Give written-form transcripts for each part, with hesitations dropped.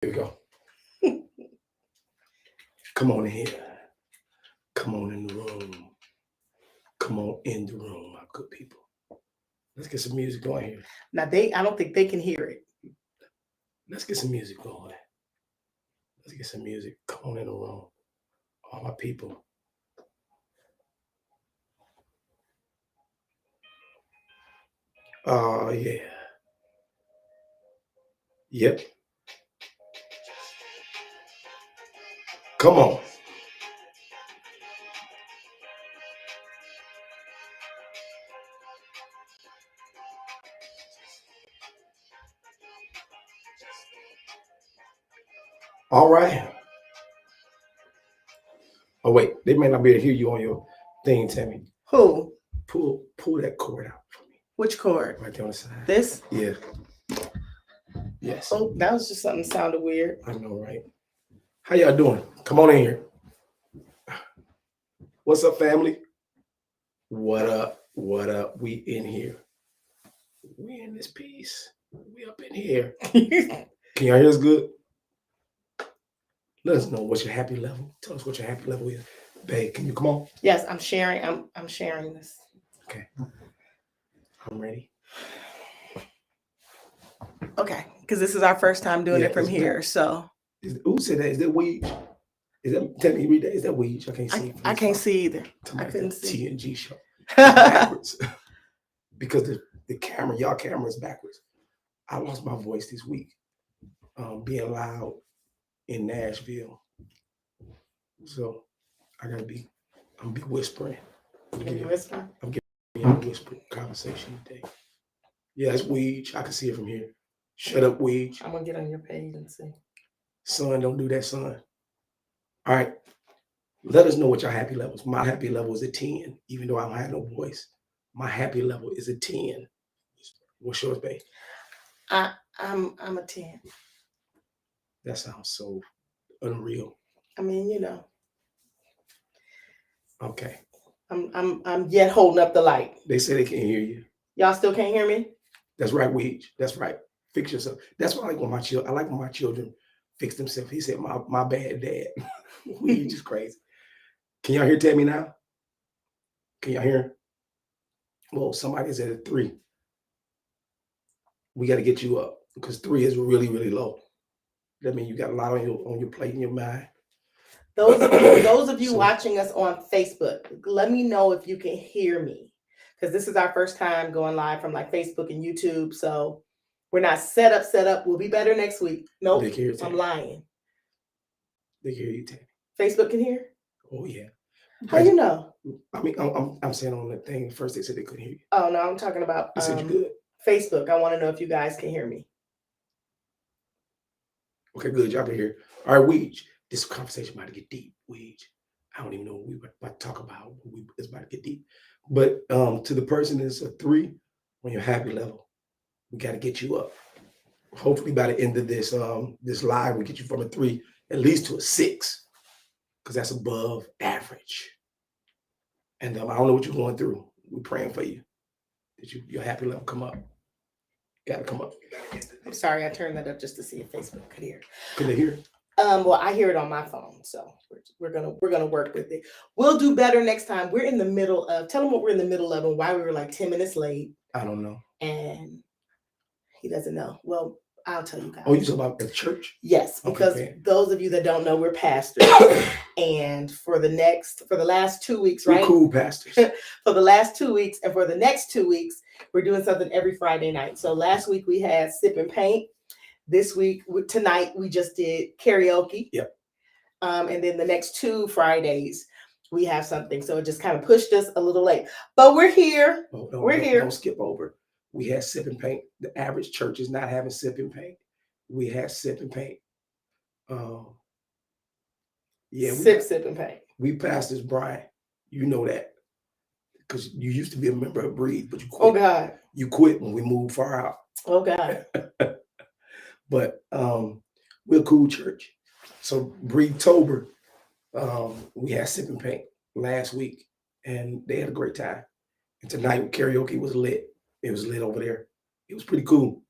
Here we go. Come on in here. Come on in the room. Come on in the room, my good people. Let's get some music going here. Now I don't think they can hear it. Let's get some music going. Let's get some music. Come on in the room. All my people. Oh, yeah. Yep. Come on. All right. Oh, wait. They may not be able to hear you on your thing, Tammy. Who? Pull that cord out for me. Which cord? Right there on the side. This? Yeah. Yes. Oh, that was just something that sounded weird. I know, right? How y'all doing? Come on in here. What's up, family? What up? What up? We in here. We in this piece. We up in here. Can y'all hear us good? Let us know what's your happy level. Tell us what your happy level is. Babe, can you come on? Yes, I'm sharing. I'm sharing this. Okay. I'm ready. Okay, because this is our first time doing it from here. So Who said that? Is that weed? Is that, tell me, read that. Is that weed? I can't see. I can't see either. I couldn't see. TNG show. Backwards. Because the camera, y'all camera is backwards. I lost my voice this week. Being loud in Nashville. So I'm gonna be whispering. I'm giving you a whisper conversation today. Yeah, it's weed. I can see it from here. Shut up, weed. I'm gonna get on your page and see. Son, don't do that, son. All right. Let us know what your happy level is. My happy level is a 10, even though I don't have no voice. My happy level is a 10. What's yours, babe? I'm a 10. That sounds so unreal. I mean, you know. Okay. I'm yet holding up the light. They say they can't hear you. Y'all still can't hear me? That's right, Weege. That's right. Fix yourself. That's why I like when my children fix themselves. He said, my bad dad. Weege is crazy. Can y'all hear Tammy now? Can y'all hear? Well, somebody's at a 3. We got to get you up because 3 is really, really low. That means you got a lot on your plate in your mind. Those of you watching us on Facebook, let me know if you can hear me, because this is our first time going live from like Facebook and YouTube. So we're not set up. We'll be better next week. Nope, I'm lying. They can hear you, Tammy. Facebook can hear? Oh yeah. How you know? I mean, I'm saying on the thing first they said they couldn't hear you. Oh no, I'm talking about You said you're good. Facebook. I want to know if you guys can hear me. Okay, good. Y'all can hear. All right, Weege. This conversation about to get deep, Weege. I don't even know what we were about to talk about. It's about to get deep. But to the person that's a 3 on your happy level, we got to get you up. Hopefully by the end of this this live, we get you from a 3 at least to a 6, because that's above average. And I don't know what you're going through. We're praying for you. That your happy level come up. Got to come up. I'm sorry, I turned that up just to see if Facebook could hear. Could they hear? Well, I hear it on my phone, so we're gonna work with it. We'll do better next time. We're in the middle of. Tell them what we're in the middle of and why we were like 10 minutes late. I don't know. And he doesn't know. Well, I'll tell you guys. Oh, you talking about the church? Yes, because those of you that don't know, we're pastors, and for the last 2 weeks, right? We're cool pastors. For the last 2 weeks, and for the next 2 weeks, we're doing something every Friday night. So last week we had Sip and Paint. This week, tonight, we just did karaoke. Yep. And then the next 2 Fridays, we have something. So it just kind of pushed us a little late. But we're here. We're here. Don't skip over. We had Sip and Paint. The average church is not having Sip and Paint. We had Sip and Paint. Yeah. Sip and Paint. We pastors, Brian. You know that. Because you used to be a member of Breathe, but you quit. Oh, God. You quit when we moved far out. Oh, God. But we're a cool church. So Breathe-tober, we had Sip and Paint last week, and they had a great time. And tonight karaoke was lit. It was lit over there. It was pretty cool.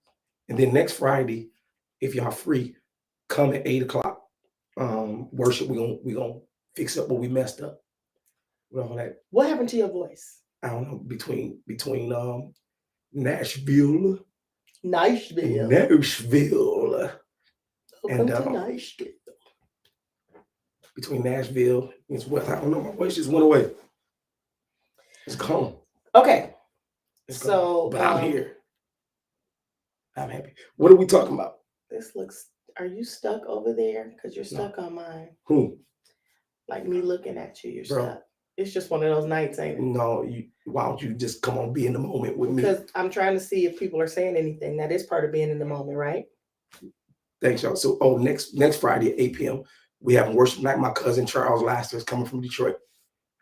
And then next Friday, if y'all free, come at 8 o'clock. Worship. We gonna fix up what we messed up. With all that. What happened to your voice? I don't know, between Nashville. Nashville. Nashville. Welcome to Nashville. Between Nashville and West, I don't know. My voice just went away. It's gone. Okay. It's so, gone. But I'm here. I'm happy. What are we talking about? This looks. Are you stuck over there? Because you're stuck on mine. Who? Like me looking at you. You're Bro. stuck. It's just one of those nights, ain't it? No. Why don't you just come on, be in the moment with me? Because I'm trying to see if people are saying anything. That is part of being in the moment, right? Thanks, y'all. So, next Friday at 8 p.m. we have worship night. My cousin Charles Laster is coming from Detroit.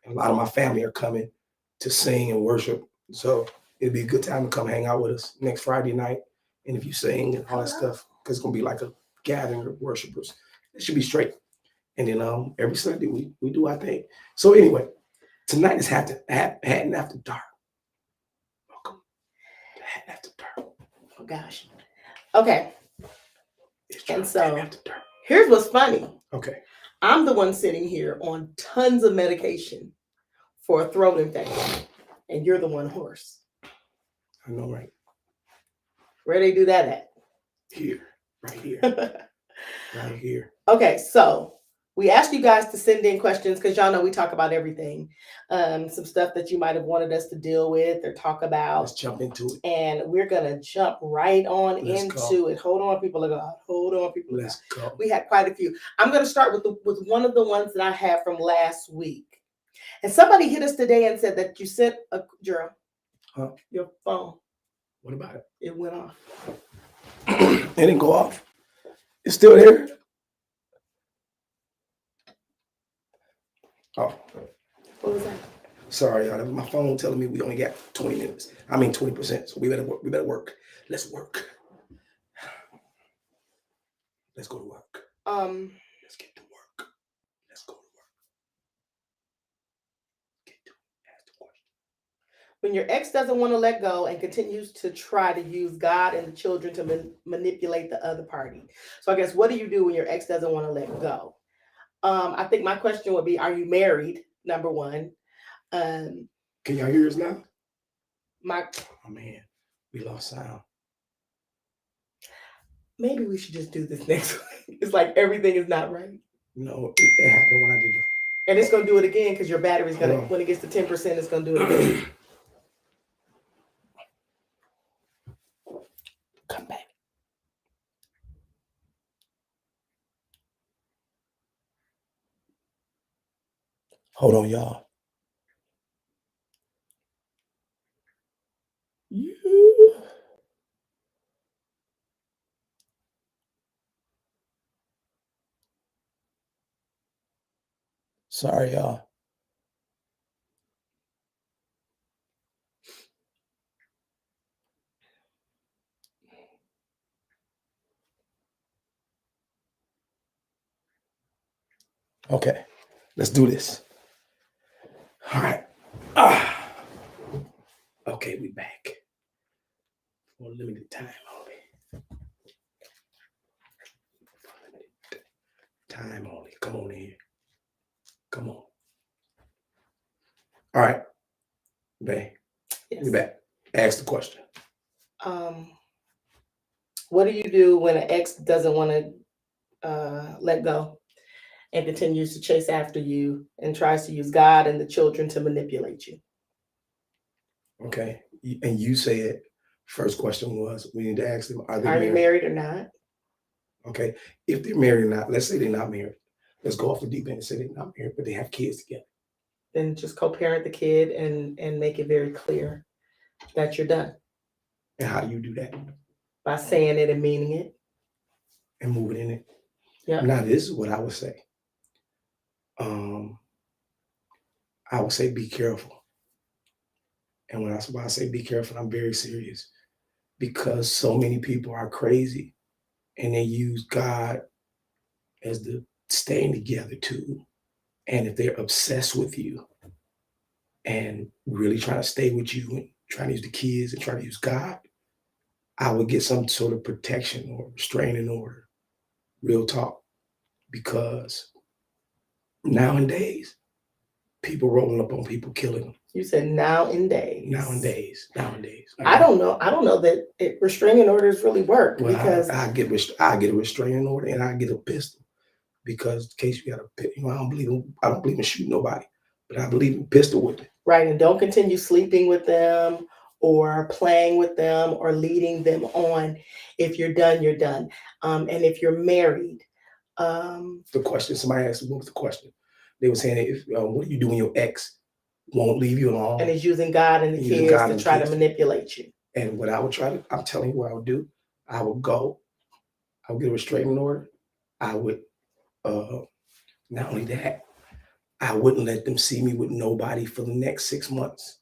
And a lot of my family are coming to sing and worship. So it'll be a good time to come hang out with us next Friday night. And if you sing and all that stuff, because it's gonna be like a gathering of worshipers. It should be straight. And then every Sunday we do our thing. So anyway, tonight is Haddon After Dark. Welcome to Haddon After Dark. Oh gosh. Okay. And so here's what's funny. Okay. I'm the one sitting here on tons of medication for a throat infection, and you're the one hoarse. I know, right? Where they do that at? Here, right here, right here. Okay, so we asked you guys to send in questions because y'all know we talk about everything. Some stuff that you might have wanted us to deal with or talk about. Let's jump into it. And we're gonna jump right on into it. Hold on, people of God. Hold on, people of God. Let's go. We had quite a few. I'm gonna start with one of the ones that I had from last week. And somebody hit us today and said that you sent a Gerald, your phone. What about it? It went off. It didn't go off. It's still there. Oh. What was that? Sorry, y'all. That was my phone telling me we only got 20 minutes. I mean 20%. So we better work. Let's work. Let's go to work. Let's get to work. Let's go to work. Ask the question. When your ex doesn't want to let go and continues to try to use God and the children to manipulate the other party. So I guess, what do you do when your ex doesn't want to let go? I think my question would be, are you married? Number one. Can y'all hear us now? Oh man, we lost sound. Maybe we should just do this next week. It's like everything is not right. No, it happened when I did it. And it's gonna do it again because your battery's gonna, when it gets to 10%, it's gonna do it again. Come back. Hold on, y'all. Sorry, y'all. Okay, let's do this. All right. Okay, we back. For a limited time only. Time only. Come on in. Come on. All right. Babe. Yes. We back. Ask the question. What do you do when an ex doesn't want to let go and continues to chase after you and tries to use God and the children to manipulate you? Okay. And you said, first question was, we need to ask them, are you married or not? Okay. If they're married or not, let's say they're not married. Let's go off the deep end and say they're not married, but they have kids together. Then just co-parent the kid and make it very clear that you're done. And how do you do that? By saying it and meaning it. And moving in it. Yeah. Now, this is what I would say. I would say be careful. And when I say be careful, I'm very serious. Because so many people are crazy and they use God as the staying together tool. And if they're obsessed with you and really trying to stay with you and trying to use the kids and trying to use God, I would get some sort of protection or restraining order Real talk. Because nowadays, people rolling up on people, killing them. You said nowadays. Nowadays. I don't know. I don't know that restraining orders really work Well, because I get a restraining order and I get a pistol because in case you got I don't believe in shooting nobody, but I believe in pistol whipping. right, and don't continue sleeping with them or playing with them or leading them on. If you're done, you're done. And if you're married, The question somebody asked, what was the question? They were saying, if what do you do when your ex won't leave you alone and is using God and the Using kids God to and try kids. to manipulate you? And what I would I'm telling you what I would do. I would go. I would get a restraining order. I would, not only that, I wouldn't let them see me with nobody for the next 6 months.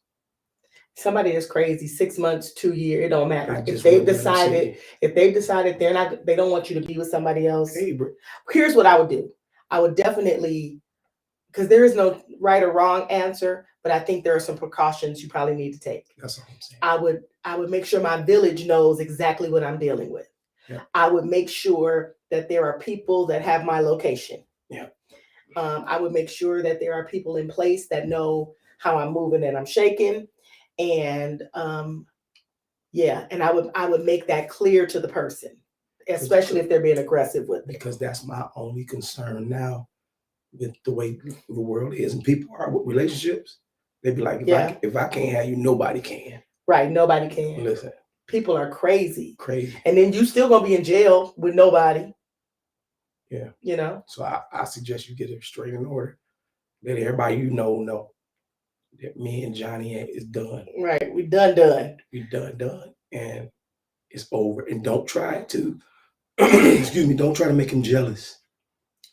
Somebody is crazy, 6 months, 2 years, it don't I matter. If just they've wouldn't let them see decided, me. they don't want you to be with somebody else. Hey, bro. Here's what I would do. I would definitely, because there is no right or wrong answer, but I think there are some precautions you probably need to take. That's all I'm saying. I would make sure my village knows exactly what I'm dealing with. Yeah. I would make sure that there are people that have my location. Yeah. I would make sure that there are people in place that know how I'm moving and I'm shaking. And yeah, and I would make that clear to the person, especially if they're being aggressive with me. Because that's my only concern now with the way the world is and people are with relationships. They'd be like, if I can't have you, nobody can. Right, nobody can. Listen. People are crazy. Crazy. And then you still gonna be in jail with nobody. Yeah. You know? So I suggest you get a restraining order. Let everybody know that me and Johnny is done. Right. We done. We done. And it's over. And don't try to excuse me, don't try to make him jealous.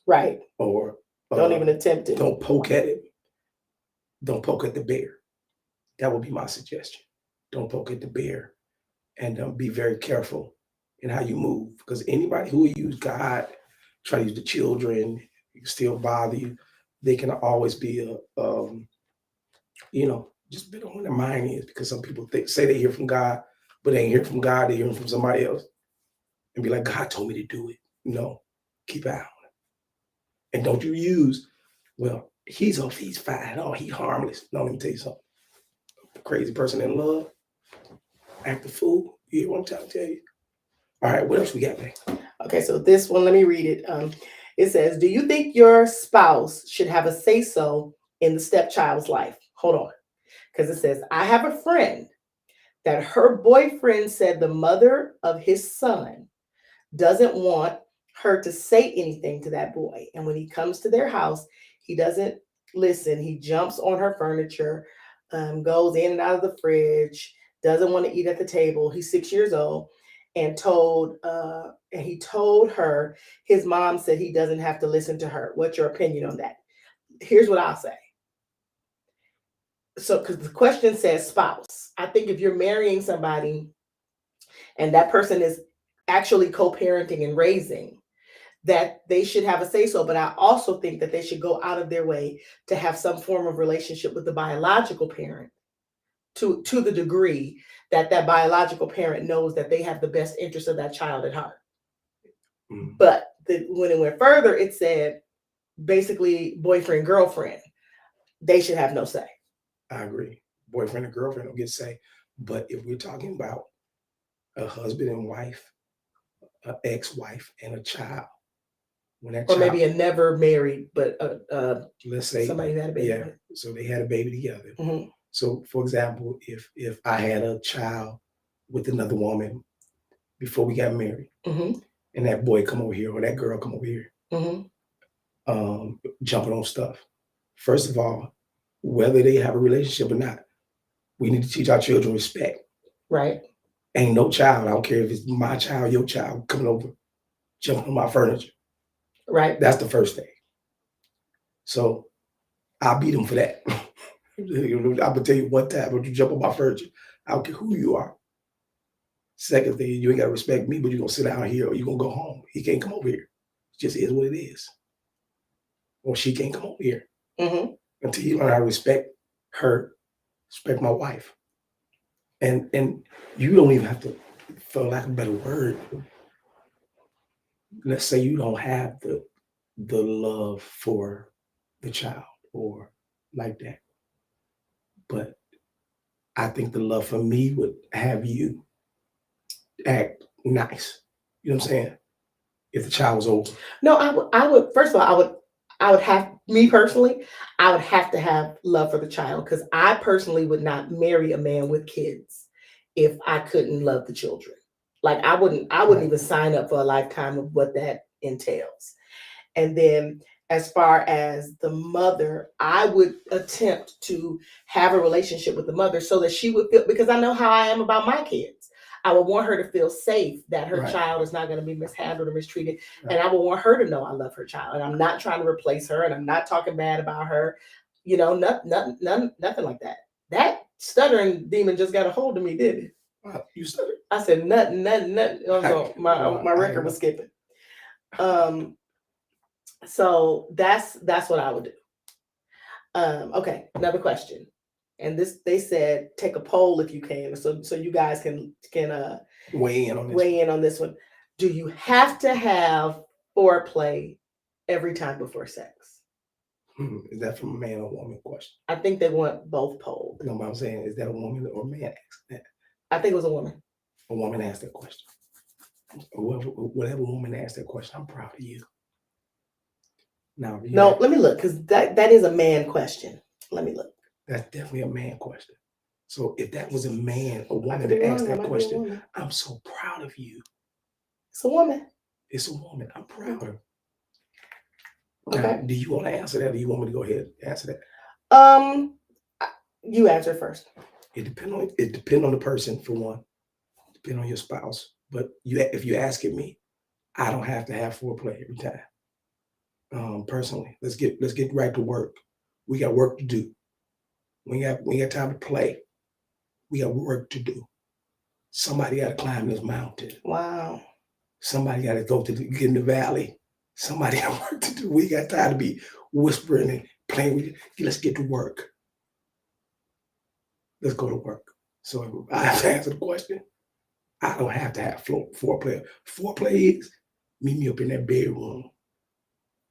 Right. Or don't even attempt it. Don't poke at him. Don't poke at the bear. That would be my suggestion. Don't poke at the bear. And be very careful in how you move. Because anybody who will use God, try to use the children, still bother you, they can always be just a bit on their mind is, because some people say they hear from God, but they ain't hear from God, they hear from somebody else. And be like, God told me to do it. No, keep out. And don't you use, well, he's fine. Oh, he's harmless. No, let me tell you something. A crazy person in love, act a fool. You hear what I'm trying to tell you? All right, what else we got, man? Okay, so this one, let me read it. It says, do you think your spouse should have a say-so in the stepchild's life? Hold on. Because it says, I have a friend that her boyfriend said the mother of his son doesn't want her to say anything to that boy. And when he comes to their house, he doesn't listen. He jumps on her furniture, goes in and out of the fridge, doesn't want to eat at the table. He's 6 years old and he told her his mom said he doesn't have to listen to her. What's your opinion on that? Here's what I'll say. So, because the question says spouse, I think if you're marrying somebody and that person is actually co-parenting and raising, that they should have a say-so. But I also think that they should go out of their way to have some form of relationship with the biological parent to the degree that that biological parent knows that they have the best interest of that child at heart. Mm-hmm. But when it went further, it said basically boyfriend, girlfriend, they should have no say. I agree. Boyfriend and girlfriend don't get say. But if we're talking about a husband and wife, an ex-wife and a child, or maybe a never married, but let's say somebody had a baby. Yeah, so they had a baby together. Mm-hmm. So, for example, if I had a child with another woman before we got married, mm-hmm. and that boy come over here or that girl come over here, mm-hmm. Jumping on stuff. First of all, whether they have a relationship or not, we need to teach our children respect. Right. Ain't no child, I don't care if it's my child, your child, coming over, jumping on my furniture. Right. That's the first thing. So I'll beat them for that. I'm gonna tell you one time, don't you jump on my furniture. I don't care who you are. Second thing, you ain't gotta respect me, but you're gonna sit down here or you're gonna go home. He can't come over here. It just is what it is. Or she can't come over here. Mm-hmm. Until you learn how to respect her, respect my wife. And you don't even have to, for lack of a better word, let's say you don't have the love for the child or like that, but I think the love for me would have you act nice. You know what I'm saying? If the child was over. No, I would. First of all, I would have me personally. I would have to have love for the child because I personally would not marry a man with kids if I couldn't love the children. Like I wouldn't Right. even sign up for a lifetime of what that entails. And then as far as the mother, I would attempt to have a relationship with the mother so that she would feel, because I know how I am about my kids. I would want her to feel safe that her Right. child is not going to be mishandled or mistreated. Right. And I would want her to know I love her child. And I'm not trying to replace her and I'm not talking bad about her. Nothing like that. That stuttering demon just got a hold of me, didn't it? Wow, you said it. I said nothing. My record was skipping. So that's what I would do. Okay, another question. And this, they said take a poll if you can, so you guys can Weigh in on this. weigh in on this one. Do you have to have foreplay every time before sex? Is that from a man or woman question? I think they want both polled. You know what I'm saying? Is that a woman or a man asked that? I think it was a woman. A woman asked that question. Whatever woman asked that question, I'm proud of you. Now, No, let me look, because that is a man question. Let me look. That's definitely a man question. So if that was a man, a woman could be that asked wrong, that that might be a question, woman. I'm so proud of you. It's a woman. It's a woman. I'm proud of her. Okay. Now, do you want to answer that, or do you want me to go ahead and answer that? You answer first. It depends on the person, for one. Depend on your spouse. But if you're asking me, I don't have to have foreplay every time. Personally, let's get right to work. We got work to do. We got time to play. We got work to do. Somebody got to climb this mountain. Wow. Somebody got to get in the valley. Somebody got work to do. We got time to be whispering and playing with you. Let's get to work. Let's go to work. So if I have to answer the question, I don't have to have foreplay. Foreplay is meet me up in that bedroom.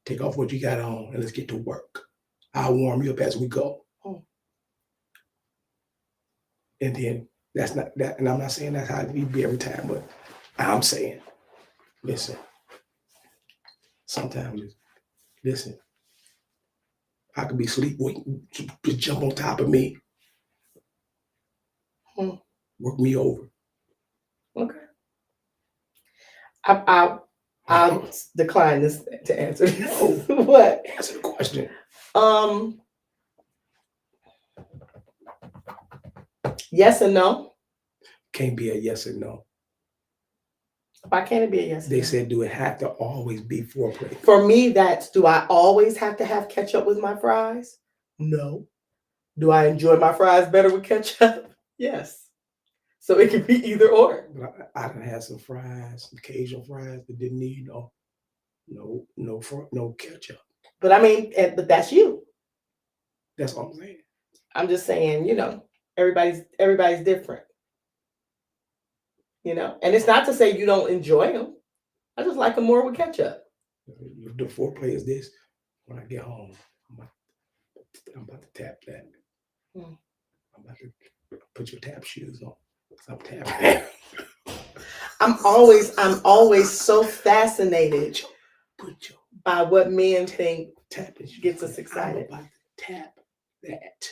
Take off what you got on and let's get to work. I'll warm you up as we go. And then that's not that, and I'm not saying that's how it need to be every time, but I'm saying, listen, sometimes listen, I could be asleep waiting to jump on top of me. Work me over. Okay. I'll decline this to answer. What? Answer the question. Yes and no. Can't be a yes or no. Why can't it be a yes? They said, do it have to always be foreplay? For me, that's, do I always have to have ketchup with my fries? No. Do I enjoy my fries better with ketchup? Yes. So it can be either or. But I done had some fries, some Cajun fries that didn't need no ketchup. But I mean, but that's you. That's what I'm saying. I'm just saying, everybody's different. And it's not to say you don't enjoy them. I just like them more with ketchup. The foreplay is this. When I get home, I'm about to tap that. I'm about to put your tap shoes on. I'm tapping. I'm always so fascinated by what men think gets us excited. I'm about to tap that.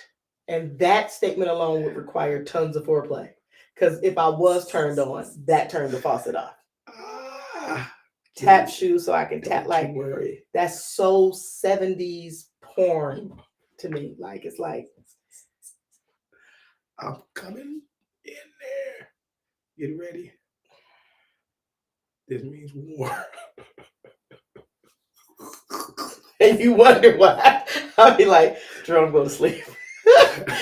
And that statement alone would require tons of foreplay. Because if I was turned on, that turned the faucet off. Tap shoes so I can tap, like, that's so 70s porn to me. Like, it's like, I'm coming in there. Get ready. This means war. And you wonder why. I'll be like, Jerome, go to sleep.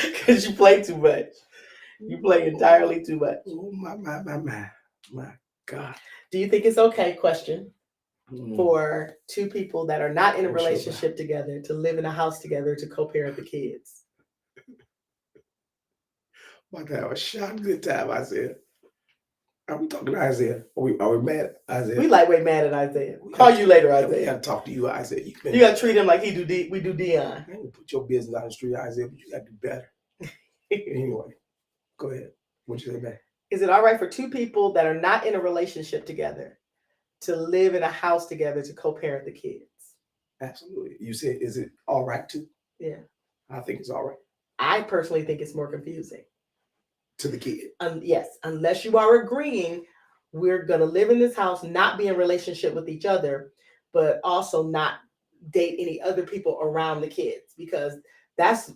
Because you play too much. You play entirely too much. Oh, my God. Do you think it's okay, question, for two people that are not in a relationship together to live in a house together to co-parent the kids? About to have a shot good time, I said. Are we talking to Isaiah? Are we mad at Isaiah? We lightweight mad at Isaiah. Call you later, We Isaiah. gotta talk to you, Isaiah. You gotta treat him like we do Dion. I ain't gonna put your business on the street, Isaiah, but you gotta do better. Anyway, go ahead. What you say back? Is it all right for two people that are not in a relationship together to live in a house together to co-parent the kids? Absolutely. You said, is it all right to? Yeah. I think it's all right. I personally think it's more confusing. To the kid. Yes, unless you are agreeing we're going to live in this house, not be in relationship with each other, but also not date any other people around the kids, because that's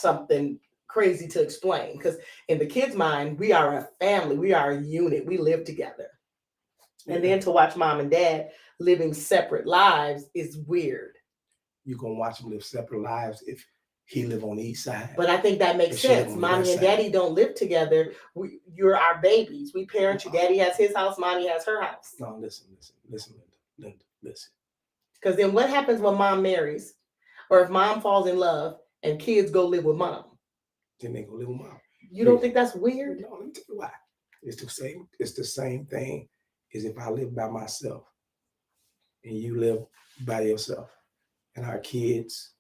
something crazy to explain. Because in the kids' mind, we are a family, we are a unit, we live together. And then to watch mom and dad living separate lives is weird. You're going to watch them live separate lives if he live on the east side. But I think that makes sense. Mommy and daddy don't live together. You're our babies. We parent you. Daddy has his house. Mommy has her house. No, listen. Linda. Because then what happens when mom marries? Or if mom falls in love and kids go live with mom? Then they go live with mom. You don't think that's weird? No, let me tell you why. It's the same thing as if I live by myself and you live by yourself. And our kids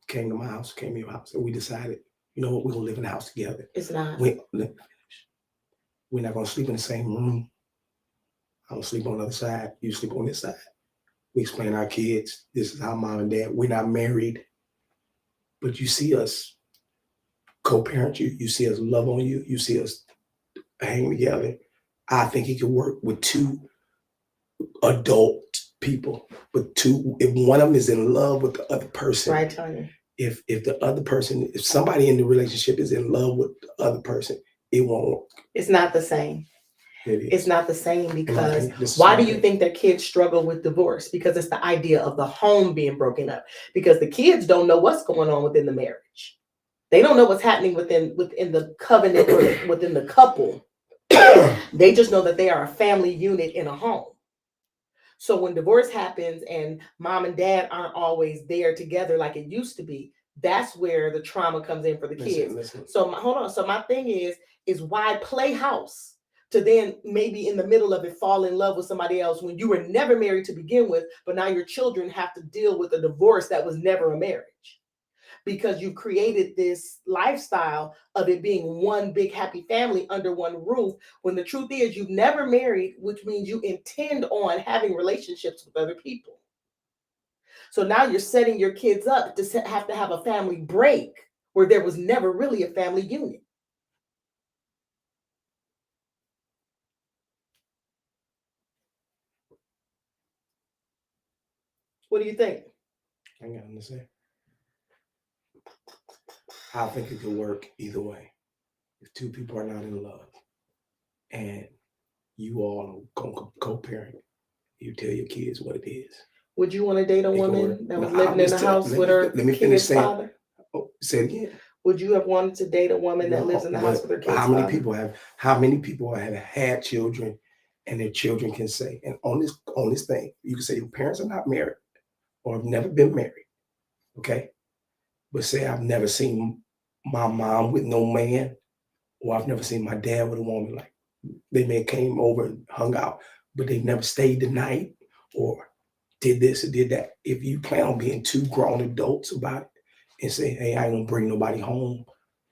came to your house, and we decided, you know what, we're gonna live in the house together. It's not. We're not gonna sleep in the same room. I'm gonna sleep on the other side, you sleep on this side. We explain to our kids, this is how mom and dad, we're not married, but you see us co-parent you, you see us love on you, you see us hang together. I think it could work with two adult people, but if one of them is in love with the other person, right, Tanya? If the other person, if somebody in the relationship is in love with the other person, it won't work. It's not the same. It's not the same because why do you think that kids struggle with divorce? Because it's the idea of the home being broken up. Because the kids don't know what's going on within the marriage. They don't know what's happening within the covenant or within the couple. They just know that they are a family unit in a home. So when divorce happens and mom and dad aren't always there together like it used to be, that's where the trauma comes in for the kids. Listen. So hold on. So my thing is why play house to then maybe in the middle of it fall in love with somebody else when you were never married to begin with, but now your children have to deal with a divorce that was never a marriage. Because you've created this lifestyle of it being one big happy family under one roof, when the truth is you've never married, which means you intend on having relationships with other people. So now you're setting your kids up to have a family break where there was never really a family unit. What do you think? I got nothing to say. I think it could work either way. If two people are not in love and you all are going to co-parent, you tell your kids what it is. Would you want to date a woman that was living in the house with her kid's father? Oh, say it again. Would you have wanted to date a woman that lives in the house with her kid's How father? many people have had children and their children can say, and on this thing, you can say your parents are not married or have never been married, okay? But say I've never seen my mom with no man, or I've never seen my dad with a woman. Like they may have came over and hung out, but they've never stayed the night or did this or did that. If you plan on being two grown adults about it and say, hey, I ain't gonna bring nobody home,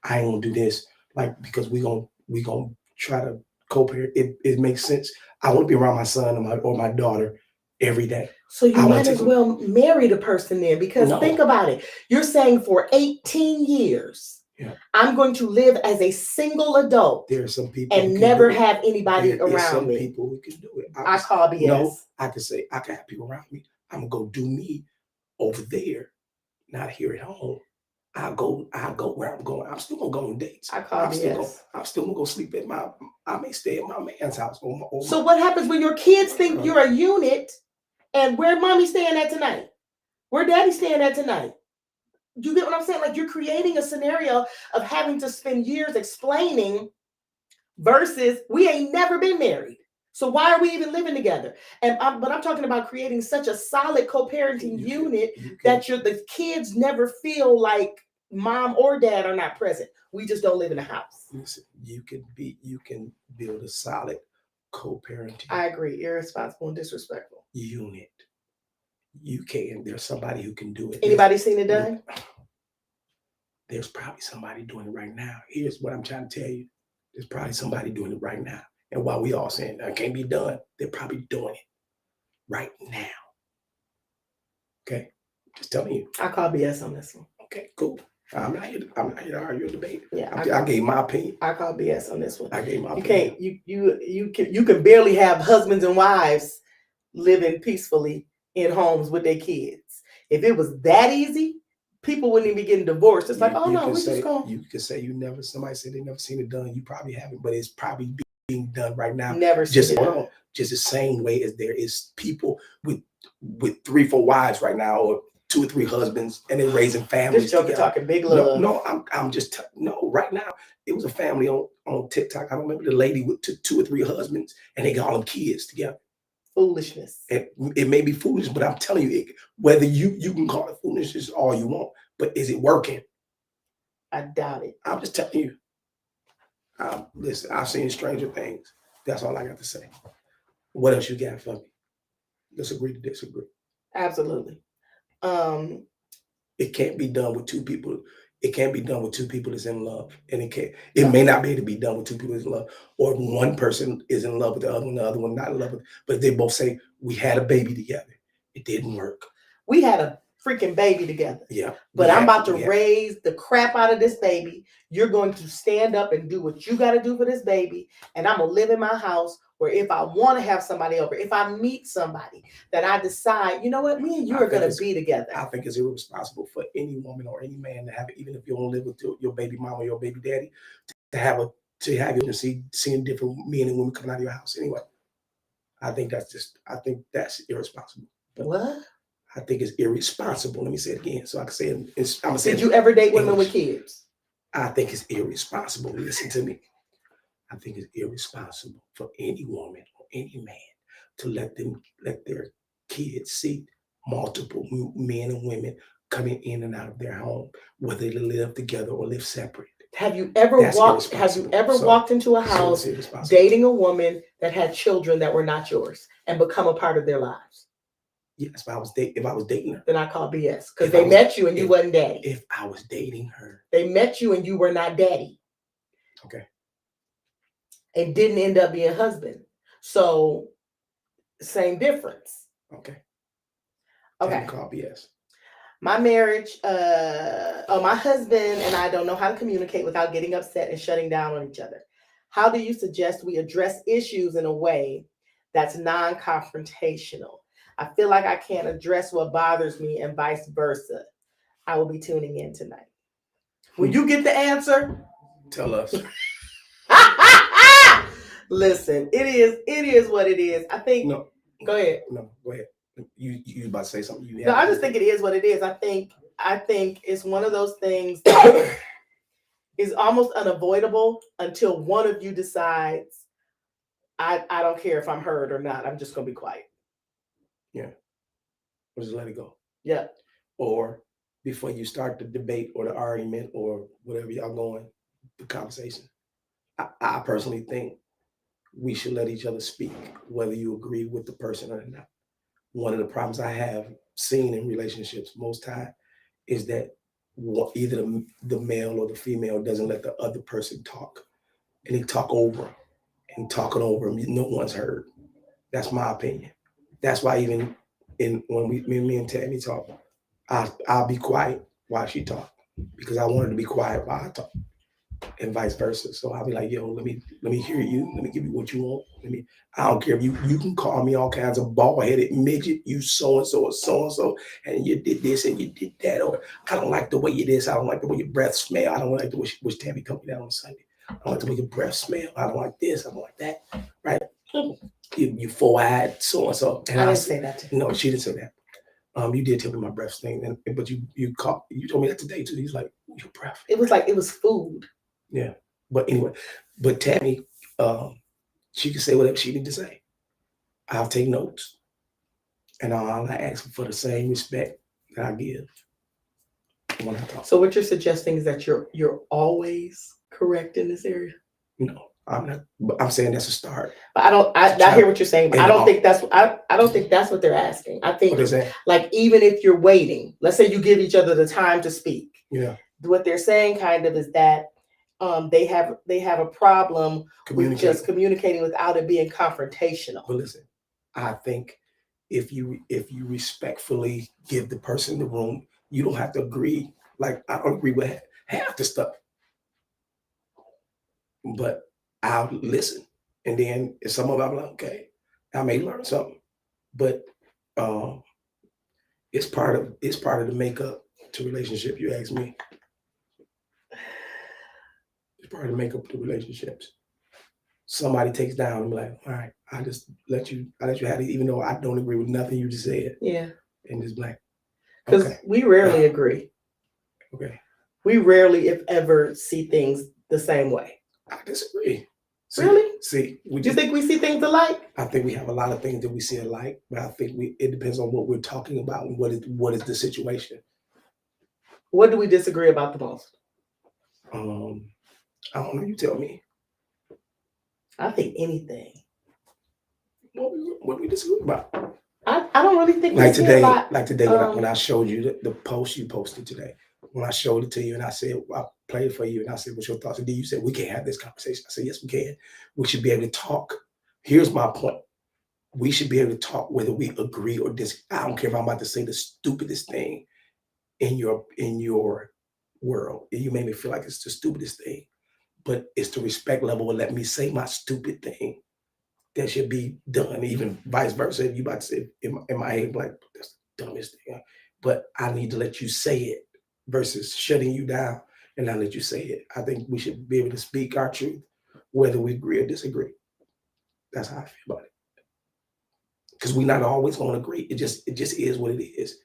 I ain't gonna do this, like because we gonna try to co-parent. It makes sense. I want to be around my son or my daughter every day. So you might as well marry the person then, because think about it. You're saying for 18 years, I'm going to live as a single adult. There are some people and never have anybody around some me. People who can do it. I call BS. No, I can say I can have people around me. I'm gonna go do me over there, not here at home. I'll go where I'm going. I'm still gonna go on dates. I call BS. I'm still gonna go sleep at I may stay at my man's house. So what happens when your kids think you're a unit? And where mommy staying at tonight? Where daddy staying at tonight? You get what I'm saying? Like you're creating a scenario of having to spend years explaining versus we ain't never been married. So why are we even living together? But I'm talking about creating such a solid co-parenting unit that the kids never feel like mom or dad are not present. We just don't live in a house. Listen, you can build a solid co-parenting. I agree. Irresponsible and disrespectful unit. You can. There's somebody who can do it. Anybody seen it done? There's probably somebody doing it right now. Here's what I'm trying to tell you. There's probably somebody doing it right now. And while we all saying that can't be done, they're probably doing it right now. Okay? Just telling you. I call BS on this one. Okay, cool. I'm not here to argue or debate. Yeah, I gave my opinion. I call BS on this one. I gave my opinion. You can barely have husbands and wives living peacefully in homes with their kids. If it was that easy, people wouldn't even be getting divorced. It's like, oh no, we're just going. You could say somebody said they never seen it done. You probably haven't, but it's probably being done right now. Never seen it done. Just the same way as there is people with 3-4 wives right now, or 2 or 3 husbands, and they're raising families. This joker talking big love. I'm just right now. It was a family on TikTok. I remember the lady with 2 or 3 husbands, and they got all them kids together. Foolishness. It may be foolish, but I'm telling you, whether you can call it foolishness all you want, but is it working? I doubt it. I'm just telling you. Listen, I've seen stranger things. That's all I got to say. What else you got for me? Let's agree to disagree. Absolutely. It can't be done with 2 people. It can't be done with 2 people that's in love. And it may not be able to be done with 2 people that's in love. Or one person is in love with the other one not in love with. But if they both say, we had a baby together, it didn't work. We had a freaking baby together. Yeah. But I'm about to raise the crap out of this baby. You're going to stand up and do what you got to do for this baby. And I'm going to live in my house where if I want to have somebody over, if I meet somebody that I decide, you know what, me and you are going to be together. I think it's irresponsible for any woman or any man to have it, even if you don't live with your baby mama or your baby daddy, to have you seeing different men and women coming out of your house. Anyway, I think that's irresponsible. But what? I think it's irresponsible. Let me say it again so I can say it. Did you ever date women with kids? I think it's irresponsible. Listen to me. I think it's irresponsible for any woman or any man to let their kids see multiple men and women coming in and out of their home, whether they live together or live separate. Have you ever walked into a house dating a woman that had children that were not yours and become a part of their lives? Yes, if I was dating her. Then I call BS because they met you and you wasn't daddy. If I was dating her. They met you and you were not daddy. Okay. And didn't end up being husband. So same difference. Okay. Okay. Call BS. My marriage, my husband and I don't know how to communicate without getting upset and shutting down on each other. How do you suggest we address issues in a way that's non-confrontational? I feel like I can't address what bothers me and vice versa. I will be tuning in tonight. When you get the answer, tell us. Listen, it is what it is. I think. No. Go ahead. No, go ahead. You about to say something? No, I just think it is what it is. I think it's one of those things that is almost unavoidable until one of you decides, I don't care if I'm heard or not. I'm just gonna be quiet. Yeah. Or just let it go. Yeah. Or before you start the debate or the argument or whatever y'all going, the conversation. I personally think we should let each other speak, whether you agree with the person or not. One of the problems I have seen in relationships most time is that either the male or the female doesn't let the other person talk, and they talk over them, and talking over them, no one's heard. That's my opinion. That's why even when me and Tammy talk, I'll be quiet while she talk because I want her to be quiet while I talk, and vice versa. So I'll be like, yo, let me hear you. Let me give you what you want. I don't care if you can call me all kinds of bald-headed midget, you so-and-so or so-and-so, and you did this and you did that, or I don't like the way you this, I don't like the way your breath smell, I don't like the way which Tammy told me that on Sunday. I don't like the way your breath smell, I don't like this, I don't like that, right? You four-eyed so-and-so. And I didn't say that to you. No, she didn't say that. You did tell me my breath stink, but you told me that today too. He's like, your breath. It was like it was food. Yeah. But anyway, Tammy, she can say whatever she need to say. I'll take notes. And all I ask for the same respect that I give. when I talk. So what you're suggesting is that you're always correct in this area? No, I'm not. But I'm saying that's a start. But I hear what you're saying, but I don't think that's I don't think that's what they're asking. I think What is that? like even if you're waiting, let's say you give each other the time to speak. Yeah. What they're saying kind of is that they have a problem with just communicating without it being confrontational. But listen, I think if you respectfully give the person the room, you don't have to agree. Like I don't agree with half the stuff, but I'll listen. And then if some of them I'm like, okay, I may learn something, but it's part of the makeup to relationship. You ask me, it's part of the makeup to relationships. Somebody takes down, I'm like, all right, I let you have it, even though I don't agree with nothing you just said. Yeah. And just like, because okay. we rarely agree. Okay. We rarely, if ever, see things the same way. I disagree. Really? See, Do you think we see things alike? I think we have a lot of things that we see alike, but I think it depends on what we're talking about and what is the situation. What do we disagree about the most? I don't know. You tell me. I think anything. What do we disagree about? I don't really think like today. A lot. Like today, when I showed you the post you posted today, when I showed it to you and I said I played it for you and I said, "What's your thoughts?" And then you said, "We can't have this conversation." I said, "Yes, we can. We should be able to talk." Here's my point. We should be able to talk whether we agree or disagree. I don't care if I'm about to say the stupidest thing in your world. You made me feel like it's the stupidest thing, but it's the respect level of let me say my stupid thing that should be done. Even vice versa, if you about to say in my head, like that's the dumbest thing, but I need to let you say it versus shutting you down and not let you say it. I think we should be able to speak our truth, whether we agree or disagree. That's how I feel about it. Because we're not always going to agree. It just is what it is.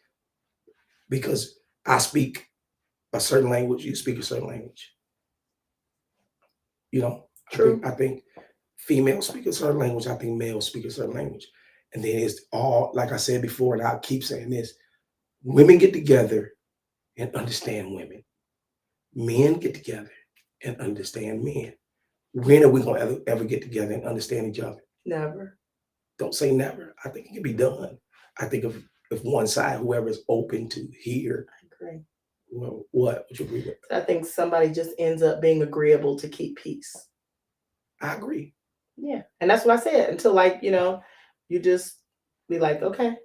Because I speak a certain language, you speak a certain language. You know, True. I think females speak a certain language. I think males speak a certain language. And then it's all, like I said before, and I'll keep saying this, women get together and understand women. Men get together and understand men. When are we going to ever get together and understand each other? Never. Don't say never. I think it can be done. I think if one side, whoever is open to hear. I agree. Well, what would you agree with? I think somebody just ends up being agreeable to keep peace. I agree. Yeah. And that's what I said. Until you just be like, okay.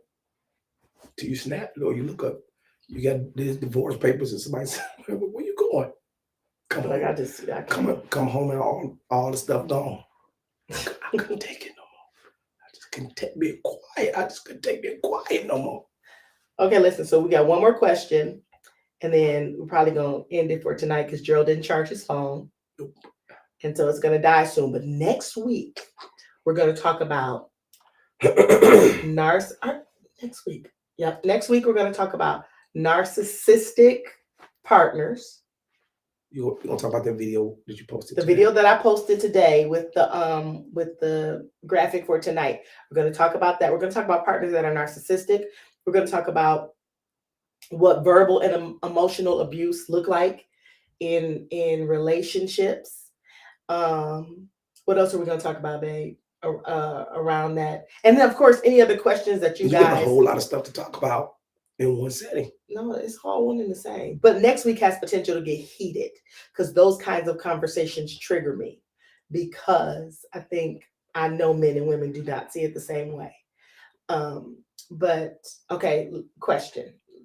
Till you snap it or you look up, you got these divorce papers and somebody said, where you going? Come like home. Come home and all the stuff gone. I couldn't take it no more. I just couldn't take being quiet. I just couldn't take being quiet no more. Okay, listen. So we got one more question. And then we're probably going to end it for tonight because Gerald didn't charge his phone. Nope. And so it's going to die soon. But next week, we're going to talk about next week. Yep. Next week, we're going to talk about narcissistic partners. You're going to talk about that video that you posted today? Video that I posted today with the graphic for tonight. We're going to talk about that. We're going to talk about partners that are narcissistic. We're going to talk about what verbal and emotional abuse look like in relationships. What else are we going to talk about, babe, around that? And then, of course, any other questions that you guys... got a whole lot of stuff to talk about in one setting. No, it's all one and the same. But next week has potential to get heated because those kinds of conversations trigger me because I know men and women do not see it the same way. But, okay,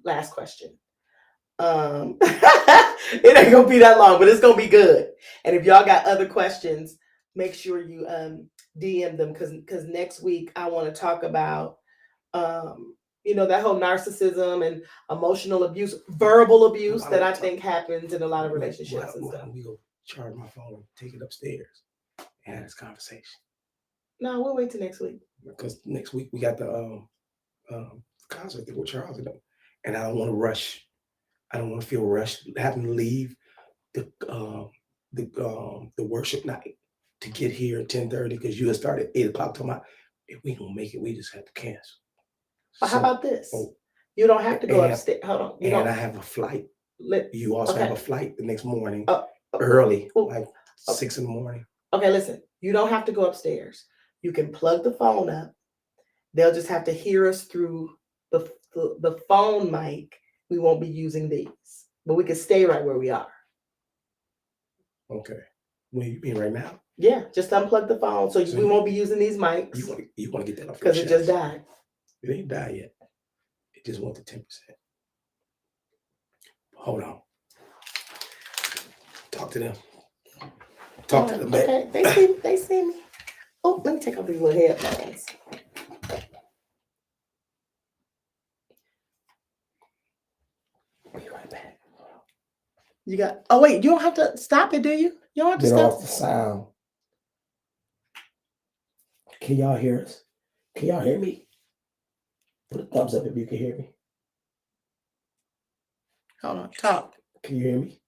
last question. It ain't gonna be that long, but it's gonna be good. And if y'all got other questions, make sure you DM them because next week I want to talk about that whole narcissism and emotional abuse, verbal abuse that I think happens in a lot of relationships and stuff. We go charge my phone and take it upstairs and have this conversation. No, we'll wait till next week. Because next week we got the concert with Charles and I don't want to rush. I don't want to feel rushed having to leave the worship night to get here at 10:30 because you had started at 8 o'clock. Tomorrow, if we don't make it, we just have to cancel. But how about this? You don't have to go upstairs. Hold on. I have a flight You also okay. have a flight the next morning, Uh, early, oh, like 6 in the morning. Okay, listen. You don't have to go upstairs. You can plug the phone up. They'll just have to hear us through the phone mic. We won't be using these, but we can stay right where we are. Okay. Where you mean right now? Yeah, just unplug the phone so we won't be using these mics. You want to get that off because it just died. It ain't died yet. It just went to 10%. Hold on. Talk to them. Talk to them. Okay, they see me. Oh, let me take off these little headphones. Be right back. You got. Oh wait, you don't have to stop it, do you? You don't have to Get stop off the sound. Can y'all hear us? Can y'all hear me? Put a thumbs up if you can hear me. Hold on, talk. Can you hear me?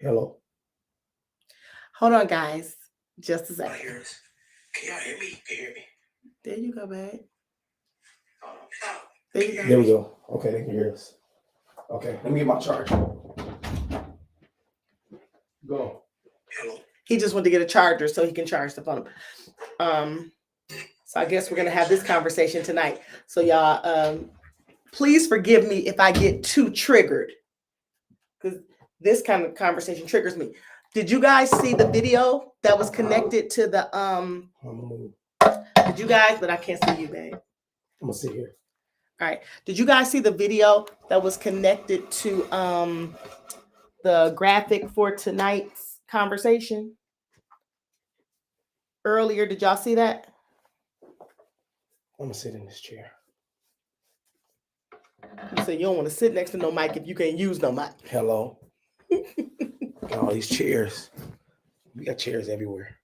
Hello. Hold on, guys. Just a second. Can y'all hear me? Can you hear me? There you go, babe. There you go. There we go. Okay, they can hear us. Okay, let me get my charger. Go. Hello. He just wanted to get a charger so he can charge the phone. So I guess we're gonna have this conversation tonight. So y'all, please forgive me if I get too triggered, because this kind of conversation triggers me. Did you guys see the video that was connected to the Did you guys? But I can't see you, babe. I'm gonna sit here. All right. Did you guys see the video that was connected to the graphic for tonight's conversation earlier? Did y'all see that? I'm gonna sit in this chair. You say you don't want to sit next to no mic if you can't use no mic. Hello. Got all these chairs. We got chairs everywhere.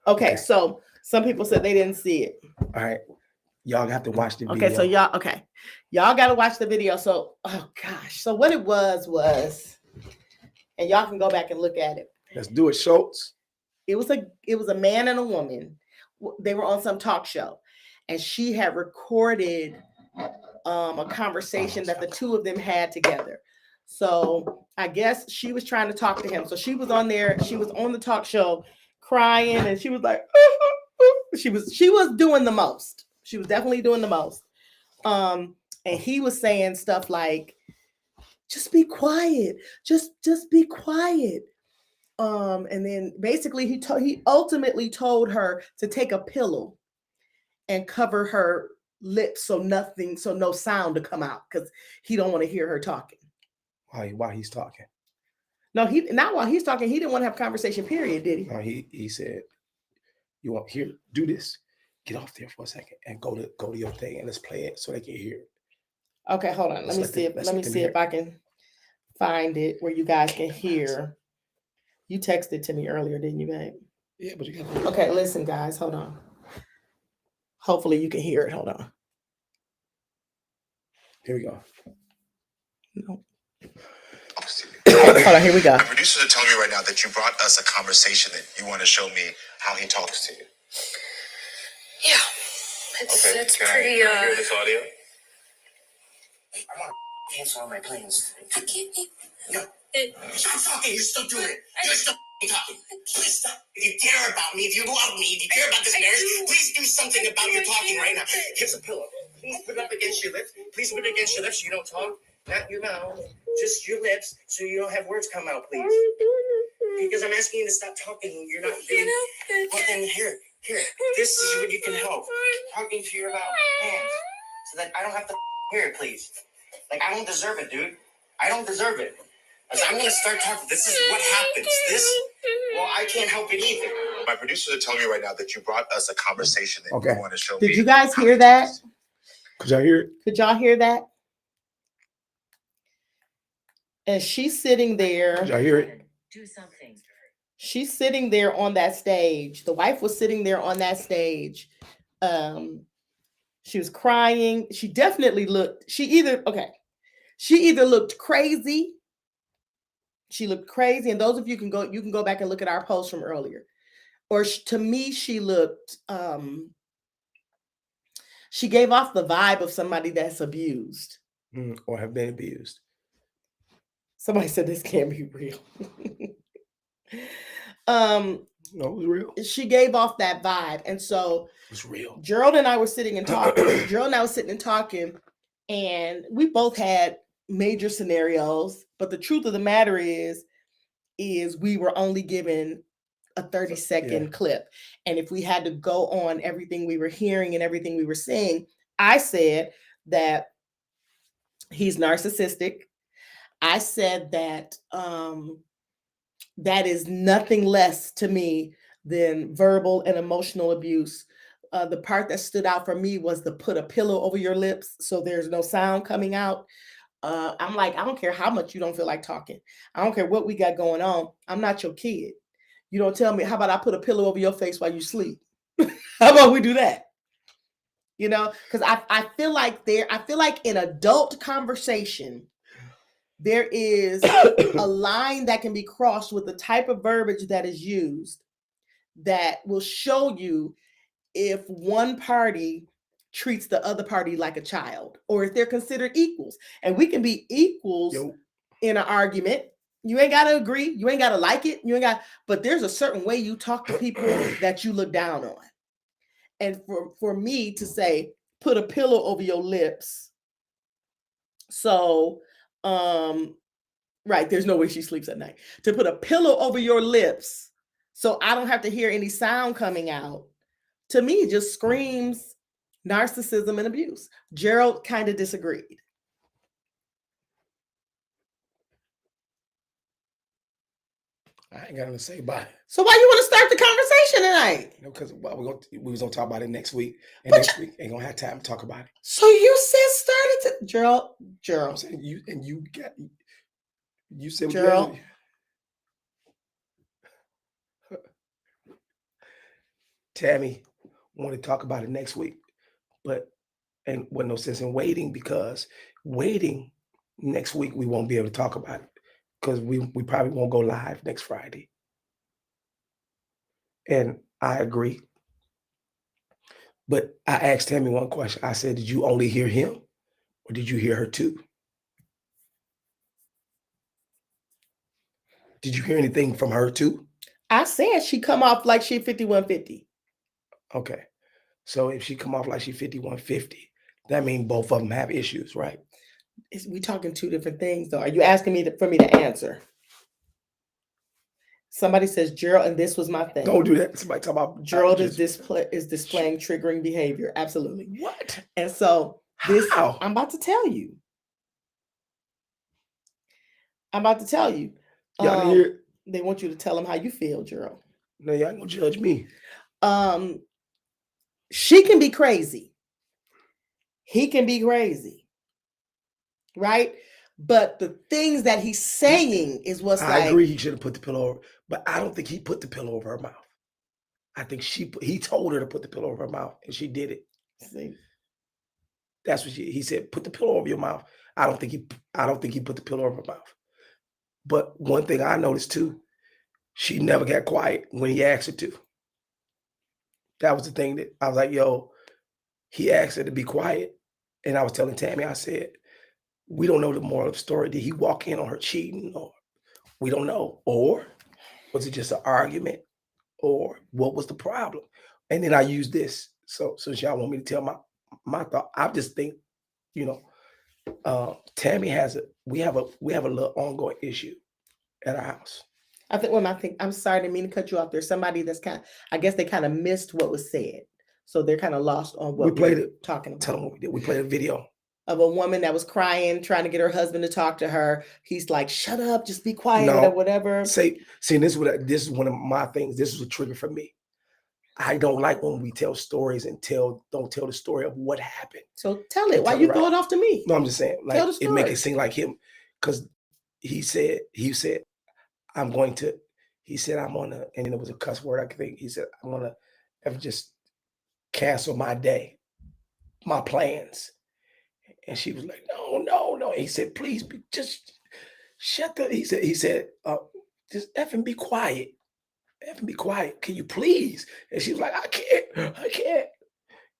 Okay, so some people said they didn't see it. All right. Y'all have to watch the video. Okay, so y'all got to watch the video. So, oh gosh. So what it was, and y'all can go back and look at it. Let's do it, Schultz. It was a man and a woman. They were on some talk show, and she had recorded a conversation that the two of them had together. So I guess she was trying to talk to him. So she was on there. She was on the talk show crying, and she was like, she was doing the most. She was definitely doing the most. And he was saying stuff like, just be quiet. Just be quiet. And then basically he ultimately told her to take a pillow and cover her lips so no sound to come out, because he don't want to hear her talking. While he's talking. No, not while he's talking. He didn't want to have conversation, period, did he? No, he said, you want here, do this. Get off there for a second and go to your thing and let's play it so they can hear it. Okay, hold on. Let me see if I can find it where you guys can hear. You texted to me earlier, didn't you, babe? Yeah, but you got. Okay, listen, guys, hold on. Hopefully you can hear it. Hold on. Here we go. No. Hold on, here we go. My producers are telling me right now that you brought us a conversation that you want to show me how he talks to you. Yeah, it's pretty. Can I hear this audio? I want to cancel all my plans. I can't. No. Stop talking. You're still doing it. You're still talking. Please stop. If you care about me, if you love me, if you care about this marriage, please do something about your talking right now. Here's a pillow. Please put it up against your lips. Please put it against your lips so you don't talk. Not your mouth. Just your lips so you don't have words come out, please. Because I'm asking you to stop talking. You're not doing it. Well, then here. This is what you can help. Talking to your hands. So that I don't have to hear it, please. Like, I don't deserve it, dude. I don't deserve it. As I'm gonna start talking. This is what happens. Well, I can't help it either. My producers are telling me right now that you brought us a conversation that you want to show me. Did you guys hear that? Could y'all hear it? Could y'all hear that? And she's sitting there. Could y'all hear it? Do something. She's sitting there on that stage. The wife was sitting there on that stage. She was crying. She definitely looked. She either looked crazy. She looked crazy, and those of you can go back and look at our post from earlier. Or to me, she looked. She gave off the vibe of somebody that's abused or have been abused. Somebody said this can't be real. No, it was real. She gave off that vibe. And so It was real. Gerald and I were sitting and talking. Gerald and I was sitting and talking, and we both had major scenarios. But the truth of the matter is we were only given a 30-second clip. And if we had to go on everything we were hearing and everything we were seeing, I said that he's narcissistic. I said that that is nothing less to me than verbal and emotional abuse. The part that stood out for me was the put a pillow over your lips so there's no sound coming out. I'm like, I don't care how much you don't feel like talking. I don't care what we got going on. I'm not your kid. You don't tell me, how about I put a pillow over your face while you sleep? How about we do that? You know, because I feel like in adult conversation, there is a line that can be crossed with the type of verbiage that is used that will show you if one party treats the other party like a child or if they're considered equals. And we can be equals in an argument. You ain't got to agree. You ain't got to like it. But there's a certain way you talk to people that you look down on. And for me to say, put a pillow over your lips. So, right, there's no way she sleeps at night. To put a pillow over your lips so I don't have to hear any sound coming out, to me, it just screams narcissism and abuse. Gerald kind of disagreed. I ain't got nothing to say about it. So why you want to start the conversation tonight? You know, because we was gonna talk about it next week, and next week ain't gonna have time to talk about it. So you said started to Gerald. I'm saying you said Gerald. Tammy wanted to talk about it next week, but and wasn't no sense in waiting, because waiting next week we won't be able to talk about it because we probably won't go live next Friday. And I agree. But I asked Tammy one question. I said, did you only hear him or did you hear her too? Did you hear anything from her too? I said she come off like she 5150. Okay. So if she come off like she 5150, that means both of them have issues, right? We talking two different things though. Are you asking me for me to answer? Somebody says Gerald, and this was my thing. Don't do that. Somebody talk about Gerald is displaying triggering behavior. Absolutely. What? And so this, How? I'm about to tell you. Y'all hear? They want you to tell them how you feel, Gerald. No, y'all ain't gonna judge me. She can be crazy. He can be crazy. Right? But the things that he's saying is what's I agree he should have put the pillow over, but I don't think he put the pillow over her mouth. I think he told her to put the pillow over her mouth and she did it. See? That's what he said, put the pillow over your mouth. I don't think he put the pillow over her mouth. But one thing I noticed too, she never got quiet when he asked her to. That was the thing that I was like, yo, he asked her to be quiet. And I was telling Tammy, I said, we don't know the moral of the story. Did he walk in on her cheating? Or we don't know. Or was it just an argument? Or what was the problem? And then I used this. So since y'all want me to tell my thought, I just think, Tammy we have a little ongoing issue at our house. I think I'm sorry, I didn't mean to cut you off. There's somebody that's I guess they kind of missed what was said. So they're kind of lost on what we're talking about. Tell them what we did. We played a video of a woman that was crying, trying to get her husband to talk to her. He's like, shut up, just be quiet or whatever. See, this is one of my things. This is a trigger for me. I don't like when we tell stories and don't tell the story of what happened. So tell it. Why you throw it off to me? No, I'm just saying, like, it make it seem like him, because he said, I'm on a, and it was a cuss word, I think. He said, I'm gonna just cancel my day, my plans. And she was like, no. He said, please, just shut the, he said, just effing be quiet. Effing be quiet. Can you please? And she was like, I can't.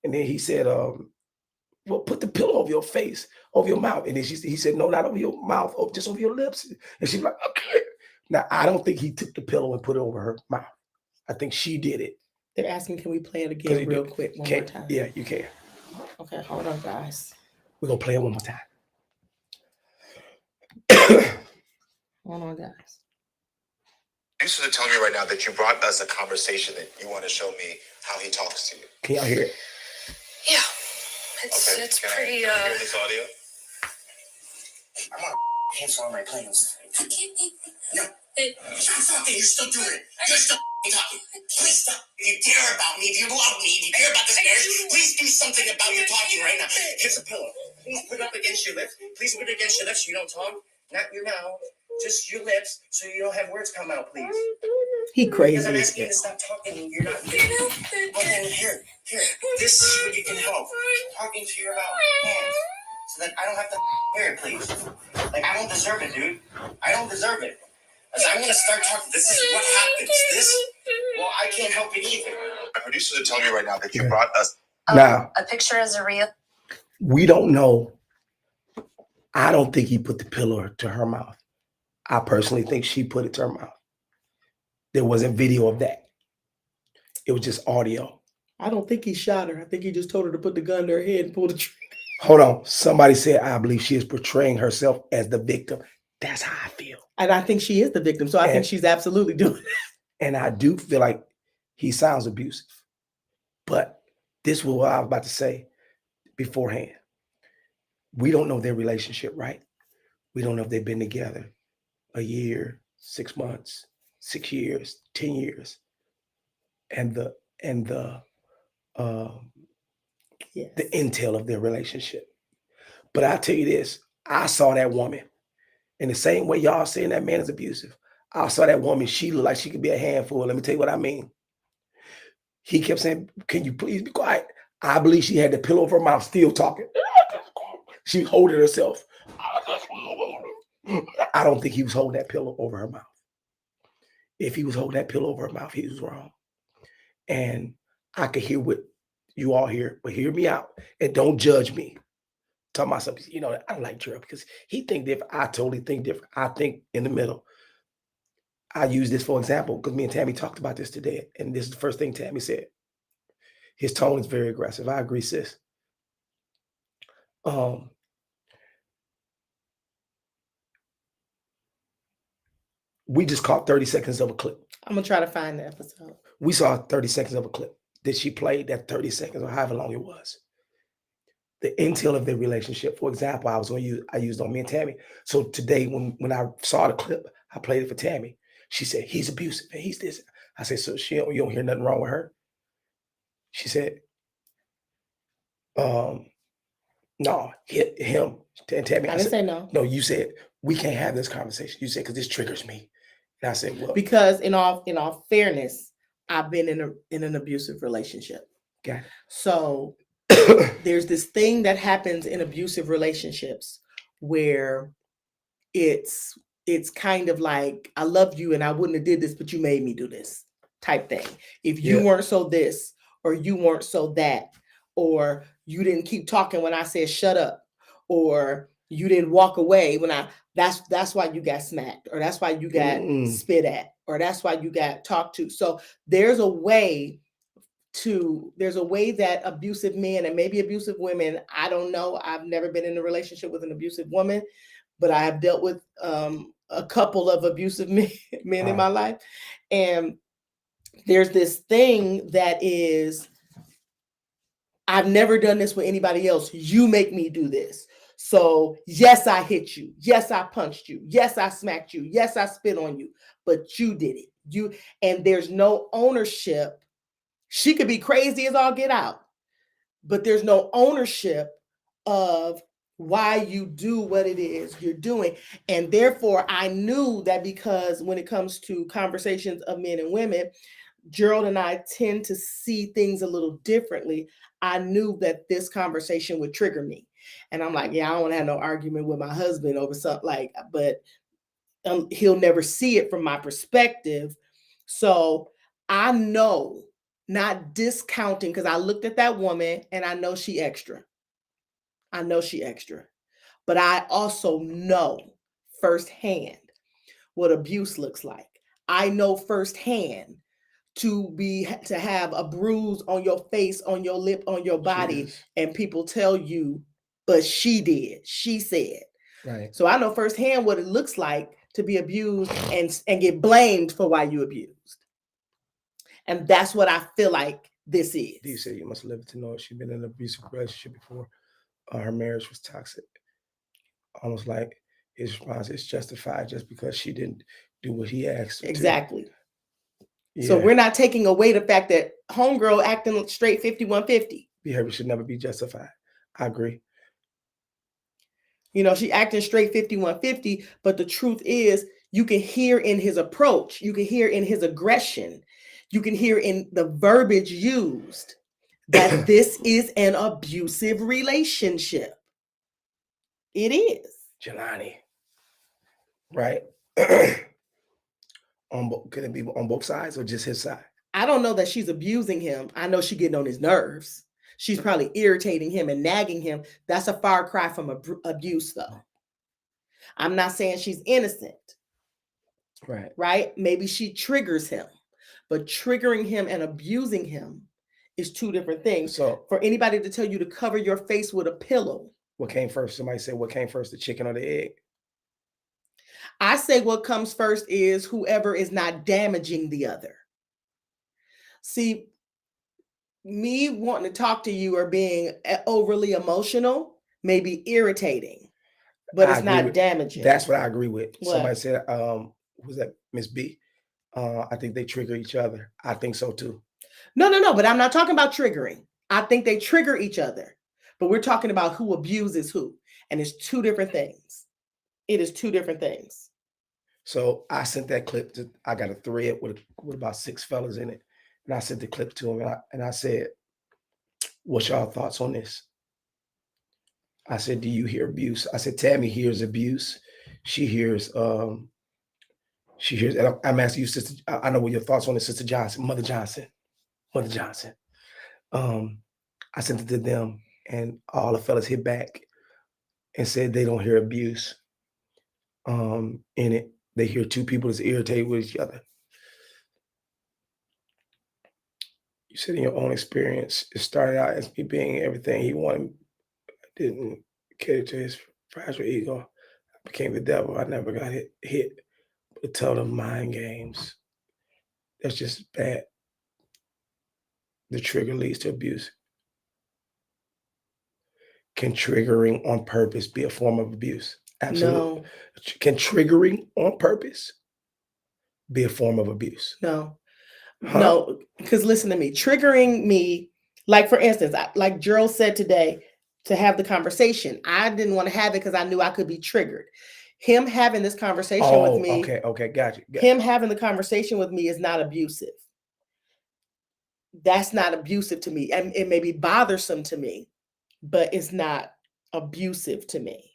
And then he said, well, put the pillow over your face. over your mouth. And then he said, no, not over your mouth, just over your lips. And she's like, okay. Now, I don't think he took the pillow and put it over her mouth. I think she did it. They're asking, can we play it again real quick one more time? Yeah, you can. Okay, hold on, guys. We're going to play it one more time. Hold on, guys. You should tell me right now that you brought us a conversation that you want to show me how he talks to you. Can y'all hear it? Yeah, it's Can pretty. I hear this audio? I want to cancel all my plans. I can't. No. Stop talking. You're still doing it. You're still talking. Please stop. If you care about me, if you love me, if you care about this marriage, please do something about your talking right now. Here's a pillow. Please put it up against your lips. Please put it against your lips so you don't talk. Not your mouth. Just your lips so you don't have words come out, please. He Because I'm crazy. asking you to stop talking and you're not getting it. Well, then here. This is where you can help. Talking to your mouth. Hands. So that I don't have to hear it, please. Like, I don't deserve it, dude. I don't deserve it. As I'm gonna start talking, this is what happens. Well, I can't help it either. My producer is telling me right now that you brought us. Now, A picture is a real. we don't know. I don't think he put the pillow to her mouth. I personally think she put it to her mouth. There wasn't video of that. It was just audio. I don't think he shot her. I think he just told her to put the gun to her head and pull the trigger. Hold on. Somebody said, I believe she is portraying herself as the victim. That's how I feel. And I think she is the victim. So I think she's absolutely doing it. And I do feel like he sounds abusive. But this is what I was about to say beforehand. We don't know their relationship, right? We don't know if they've been together a year, 6 months, 6 years, 10 years. And the Yes. the intel of their relationship. But I'll tell you this, I saw that woman in the same way y'all saying that man is abusive. I saw that woman, she looked like she could be a handful. Let me tell you what I mean. He kept saying, can you please be quiet? I believe she had the pillow over her mouth, still talking. She holding herself. I don't think he was holding that pillow over her mouth. If he was holding that pillow over her mouth, he was wrong. And I could hear what you all hear, but hear me out and don't judge me. Tell myself, I don't like Gerald because he think different. I totally think different. I think in the middle. I use this for example because me and Tammy talked about this today, and this is the first thing Tammy said. His tone is very aggressive. I agree, sis. We just caught 30 seconds of a clip. I'm going to try to find the episode. We saw 30 seconds of a clip that she played, that 30 seconds or however long it was. The intel of their relationship. For example, I used on me and Tammy. So today when I saw the clip, I played it for Tammy. She said, he's abusive and he's this. I said, so you don't hear nothing wrong with her? She said, no, him. And Tammy, I didn't say no. No, you said, we can't have this conversation. You said, because this triggers me. And I said, well. Because in all fairness, I've been in an abusive relationship. Okay. So there's this thing that happens in abusive relationships where it's kind of like, I love you and I wouldn't have did this, but you made me do this type thing. If you weren't so this, or you weren't so that, or you didn't keep talking when I said shut up, or you didn't walk away when that's why you got smacked, or that's why you got spit at, or that's why you got talked to. So there's a way that abusive men and maybe abusive women, I don't know. I've never been in a relationship with an abusive woman, but I have dealt with a couple of abusive men in my life. And there's this thing that is, I've never done this with anybody else. You make me do this. So yes, I hit you. Yes, I punched you. Yes, I smacked you. Yes, I spit on you, but you did it. And there's no ownership. She could be crazy as all get out, but there's no ownership of why you do what it is you're doing. And therefore, I knew that because when it comes to conversations of men and women, Gerald and I tend to see things a little differently. I knew that this conversation would trigger me. And I'm like, yeah, I don't want to have no argument with my husband over something but he'll never see it from my perspective. So I know, not discounting, because I looked at that woman and I know she extra. but I also know firsthand what abuse looks like. I know firsthand to have a bruise on your face, on your lip, on your body, Yes. and people tell you, but she did, she said. Right. So I know firsthand what it looks like to be abused and get blamed for why you abused. And that's what I feel like this is. D said you must live to know she'd been in an abusive relationship before. Her marriage was toxic. Almost like his response is justified just because she didn't do what he asked her Exactly. to. Yeah. So we're not taking away the fact that homegirl acting straight 5150. Behavior should never be justified. I agree. You know, she acting straight 5150, but the truth is you can hear in his approach, you can hear in his aggression, you can hear in the verbiage used that this is an abusive relationship. It is. Jelani. Right? Could it be on both sides or just his side? I don't know that she's abusing him. I know she's getting on his nerves. She's probably irritating him and nagging him. That's a far cry from abuse, though. I'm not saying she's innocent. Right. Right? Maybe she triggers him, but triggering him and abusing him is two different things. So for anybody to tell you to cover your face with a pillow. What came first? Somebody said, what came first, the chicken or the egg? I say what comes first is whoever is not damaging the other. See, me wanting to talk to you or being overly emotional may be irritating, but it's not damaging. That's what I agree with. What? Somebody said, was that Miss B? I think they trigger each other. I think so too. No, but I'm not talking about triggering. I think they trigger each other, but we're talking about who abuses who. And it's two different things. It is two different things. So I sent that clip to, I got a thread with about 6 fellas in it. And I sent the clip to him and I said, what's y'all thoughts on this? I said, do you hear abuse? I said, Tammy hears abuse. She hears, and I'm asking you, sister, I know what your thoughts on this, Sister Johnson, Mother Johnson. I sent it to them and all the fellas hit back and said they don't hear abuse in it. They hear 2 people that's irritated with each other. You said in your own experience, it started out as me being everything he wanted. I didn't cater to his fragile ego. I became the devil. I never got hit. But tell them mind games. That's just bad. The trigger leads to abuse. Can triggering on purpose be a form of abuse? Absolutely. No. Can triggering on purpose be a form of abuse? No. Huh? No, because listen to me. Triggering me, like for instance, like Gerald said today, to have the conversation. I didn't want to have it because I knew I could be triggered. Him having this conversation with me. Okay, got you. Him having the conversation with me is not abusive. That's not abusive to me. And it may be bothersome to me, but it's not abusive to me.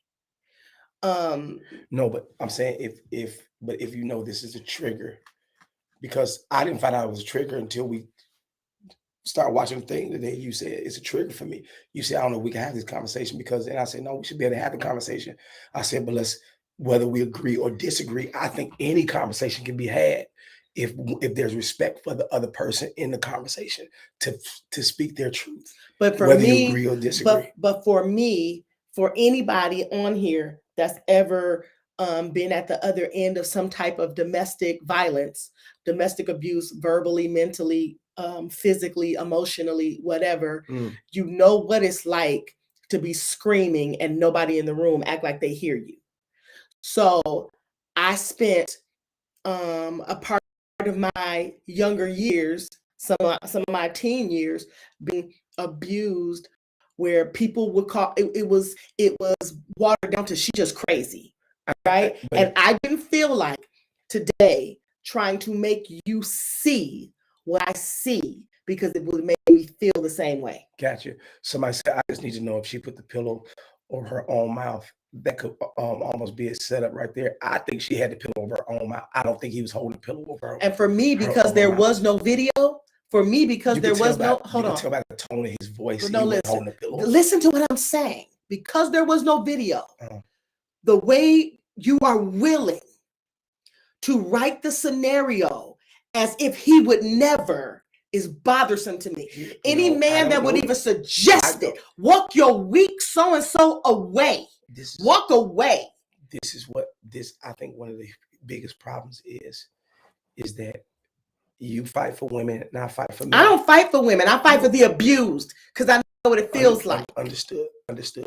No, but I'm saying if you know this is a trigger, because I didn't find out it was a trigger until we start watching the thing today. You said it's a trigger for me. You said, I don't know, we can have this conversation because, and I said, no, we should be able to have the conversation. I said, but whether we agree or disagree, I think any conversation can be had if there's respect for the other person in the conversation to speak their truth. But for whether me, you agree or disagree. But for me, for anybody on here that's ever been at the other end of some type of domestic violence, domestic abuse, verbally, mentally, physically, emotionally, whatever, you know what it's like to be screaming and nobody in the room act like they hear you. So I spent a part of my younger years, some of my teen years, being abused, where people would call it was watered down to she just crazy, right? And I didn't feel like today trying to make you see what I see because it would make me feel the same way. Gotcha. Somebody said, I just need to know if she put the pillow over her own mouth. That could almost be a setup right there. I think she had the pillow over her own mouth. I don't think he was holding the pillow over her. And for me, because there was no video, hold on. Tell by the tone of his voice. No, listen to what I'm saying. because there was no video, Uh-huh. the way you are willing to write the scenario as if he would never is bothersome to me. Any No, I man don't that would know even that. suggest it, walk your weak so-and-so away. This is Walk away. this is what this I think one of the biggest problems is that you fight for women and I fight for men. I don't fight for women. I fight for the abused because I know what it feels like. Understood.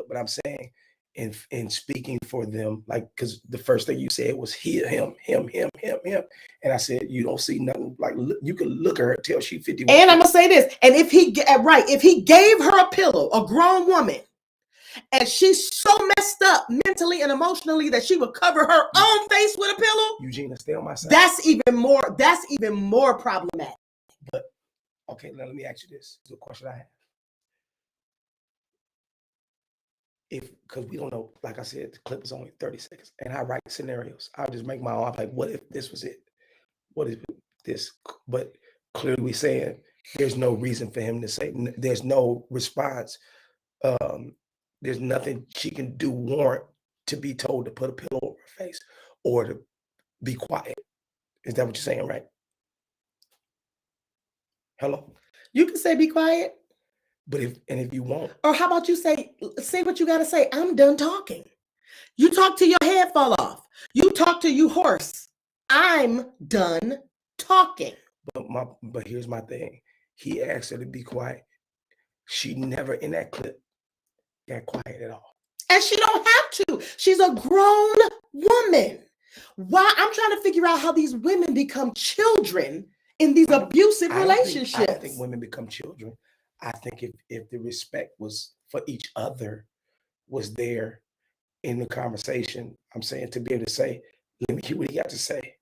But I'm saying in speaking for them, like, because the first thing you said was him. And I said, you don't see nothing. Like, you can look at her till she 51. And I'm going to say this. And if he gave her a pillow, a grown woman, and she's so messed up mentally and emotionally that she would cover her own face with a pillow, Eugenia, stay on my side. that's even more problematic. But okay, now let me ask you this. This is a question I have. Because we don't know, like I said, the clip is only 30 seconds, and I write scenarios. I'll just make my own. I'm like, what if this was it? What if this? But clearly, we saying there's no reason for him to say. There's no response. There's nothing she can do warrant to be told to put a pillow over her face or to be quiet. Is that what you're saying, right? Hello? You can say be quiet. But if you won't. Or how about you say what you got to say. I'm done talking. You talk till your head fall off. You talk till you hoarse. I'm done talking. But here's my thing. He asked her to be quiet. She never in that clip got quiet at all. And she don't have to. She's a grown woman. Why? I'm trying to figure out how these women become children in these abusive relationships. I don't think women become children. I think if the respect was for each other was there in the conversation, I'm saying, to be able to say, let me hear what he got to say.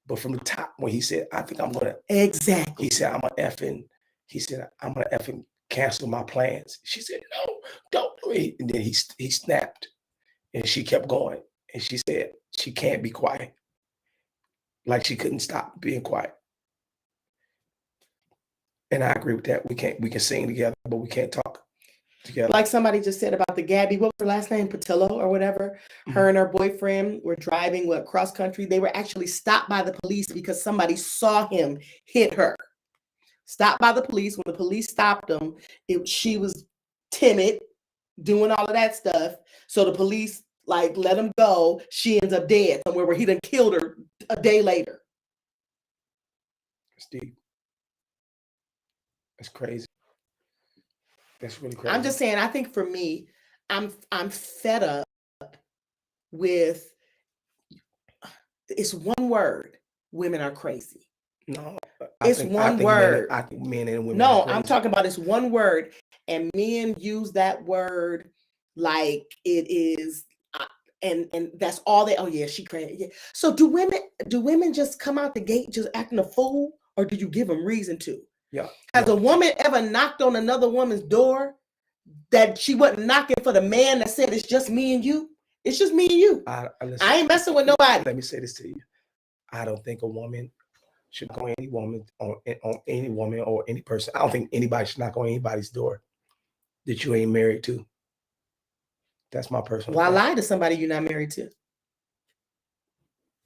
But from the top, when he said, I think I'm gonna exactly. He said, I'm gonna effing cancel my plans. She said, no, don't do it. And then he snapped, and she kept going. And she said she can't be quiet. Like she couldn't stop being quiet. And I agree with that. We can sing together, but we can't talk together. Like somebody just said about the Gabby, what was her last name? Patillo or whatever. Mm-hmm. Her and her boyfriend were driving cross country. They were actually stopped by the police because somebody saw him hit her. Stopped by the police. When the police stopped him, she was timid, doing all of that stuff. So the police let him go. She ends up dead somewhere where he done killed her a day later. Steve. That's crazy. That's really crazy. I'm just saying, I think for me, I'm fed up with, it's one word, women are crazy. No, it's one word. I think men and women. No, I'm talking about it's one word, and men use that word like it is, and that's all they. Oh yeah, she crazy. Yeah. So do women just come out the gate just acting a fool, or do you give them reason to? Yeah. Has a woman ever knocked on another woman's door that she wasn't knocking for the man that said it's just me and you? It's just me and you. I ain't messing with nobody. Let me say this to you. I don't think a woman should go on any woman or any person. I don't think anybody should knock on anybody's door that you ain't married to. That's my personal. Why lie to somebody you're not married to?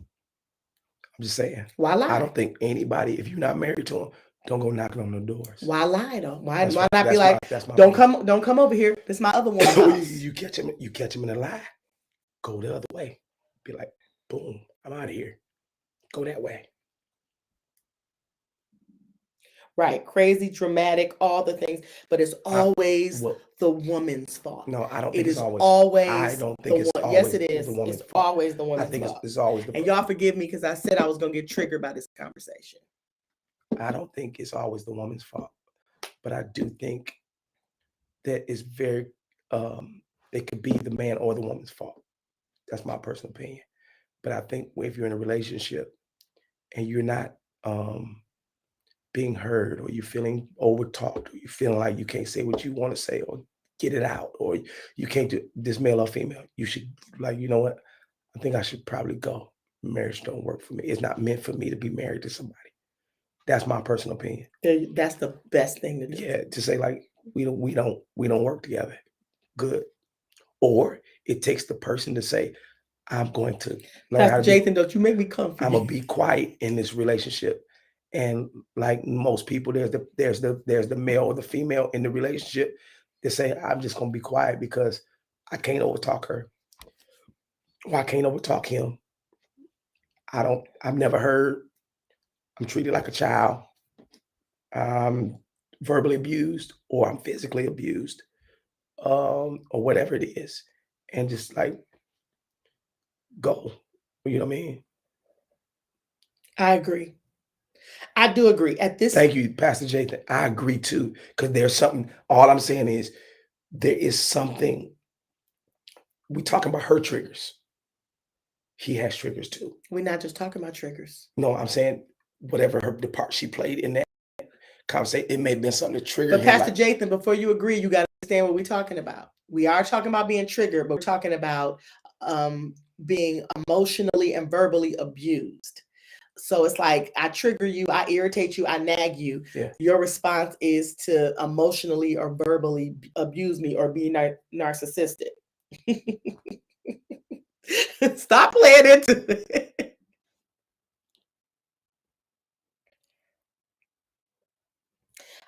I'm just saying. Why lie? I don't think anybody, if you're not married to them, don't go knocking on the doors. Why lie though? Why not be like, don't come over here. This is my other one. you catch him in a lie. Go the other way. Be like, boom, I'm out of here. Go that way. Right, crazy, dramatic, all the things, but it's always the woman's fault. No, I don't think it's always. I don't think it's always. Yes, it is. It's always the woman's fault. I think it's always. And y'all forgive me because I said I was gonna get triggered by this conversation. I don't think it's always the woman's fault, but I do think that it's very. It could be the man or the woman's fault. That's my personal opinion. But I think if you're in a relationship and you're not being heard, or you're feeling over-talked, or you're feeling like you can't say what you want to say or get it out, or you can't do this, male or female, you should, like, you know what? I think I should probably go. Marriage don't work for me. It's not meant for me to be married to somebody. That's my personal opinion. That's the best thing to do. Yeah, to say like we don't work together. Good. or it takes the person to say, I'm going to learn how Pastor to be, Jathan, don't you make me comfy. I'm gonna be quiet in this relationship. And like most people, there's the male or the female in the relationship that say, I'm just gonna be quiet because I can't overtalk her. Or I can't overtalk him. I've never heard I'm treated like a child. I'm verbally abused or I'm physically abused, or whatever it is. And just like go. You know what I mean? I agree. I do agree. At this, Thank you, Pastor Jathan. I agree too. Because there's something, all I'm saying is there is something. We talking about her triggers. He has triggers too. we're not just talking about triggers. No, I'm saying whatever the part she played in that conversation, it may have been something to trigger But him. Pastor Jathan, before you agree, you got to understand what we're talking about. We are talking about being triggered, but we're talking about being emotionally and verbally abused. So it's like I trigger you, I irritate you, I nag you. Yeah. Your response is to emotionally or verbally abuse me or be narcissistic. Stop playing into it.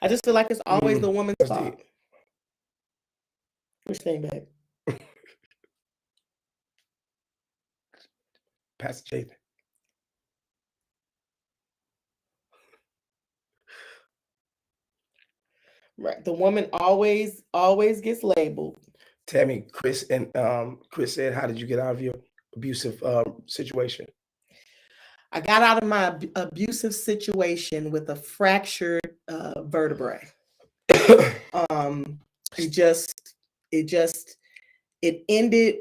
I just feel like it's always the woman's That's fault. deep. Which thing, babe? Pastor Jathan. Right. The woman always gets labeled. Tammy, Chris said, how did you get out of your abusive situation? I got out of my abusive situation with a fractured vertebrae. It ended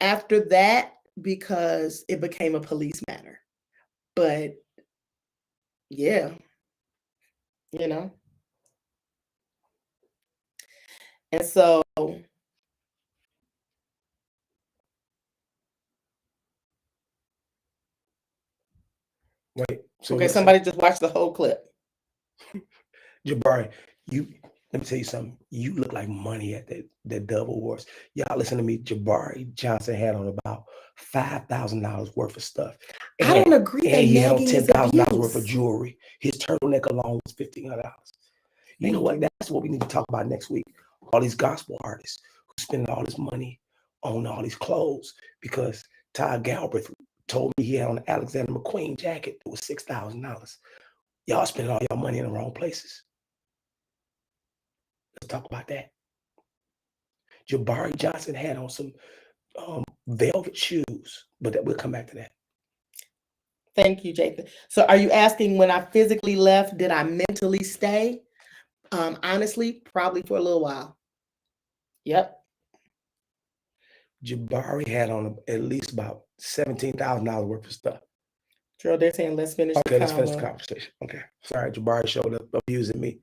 after that because it became a police matter. But yeah, you know. And so Wait, so okay, listen, somebody just watched the whole clip. Jabari, let me tell you something. You look like money at that Dove Awards. Y'all listen to me. Jabari Johnson had on about $5,000 worth of stuff. I don't agree that And he had on nagging is $10,000 worth of abuse. jewelry. His turtleneck alone was $1,500. You know what? That's what we need to talk about next week. All these gospel artists who spend all this money on all these clothes because Todd Galbraith told me he had on an Alexander McQueen jacket that was $6,000. Y'all spending all your money in the wrong places. Let's talk about that. Jabari Johnson had on some velvet shoes, but we'll come back to that. Thank you, Jathan. So are you asking when I physically left, did I mentally stay? Honestly, probably for a little while. Yep. Jabari had on at least about $17,000 worth of stuff. Gerald, they're saying let's finish Okay, the let's finish the convo. conversation. Okay. Sorry, Jabari showed up abusing me.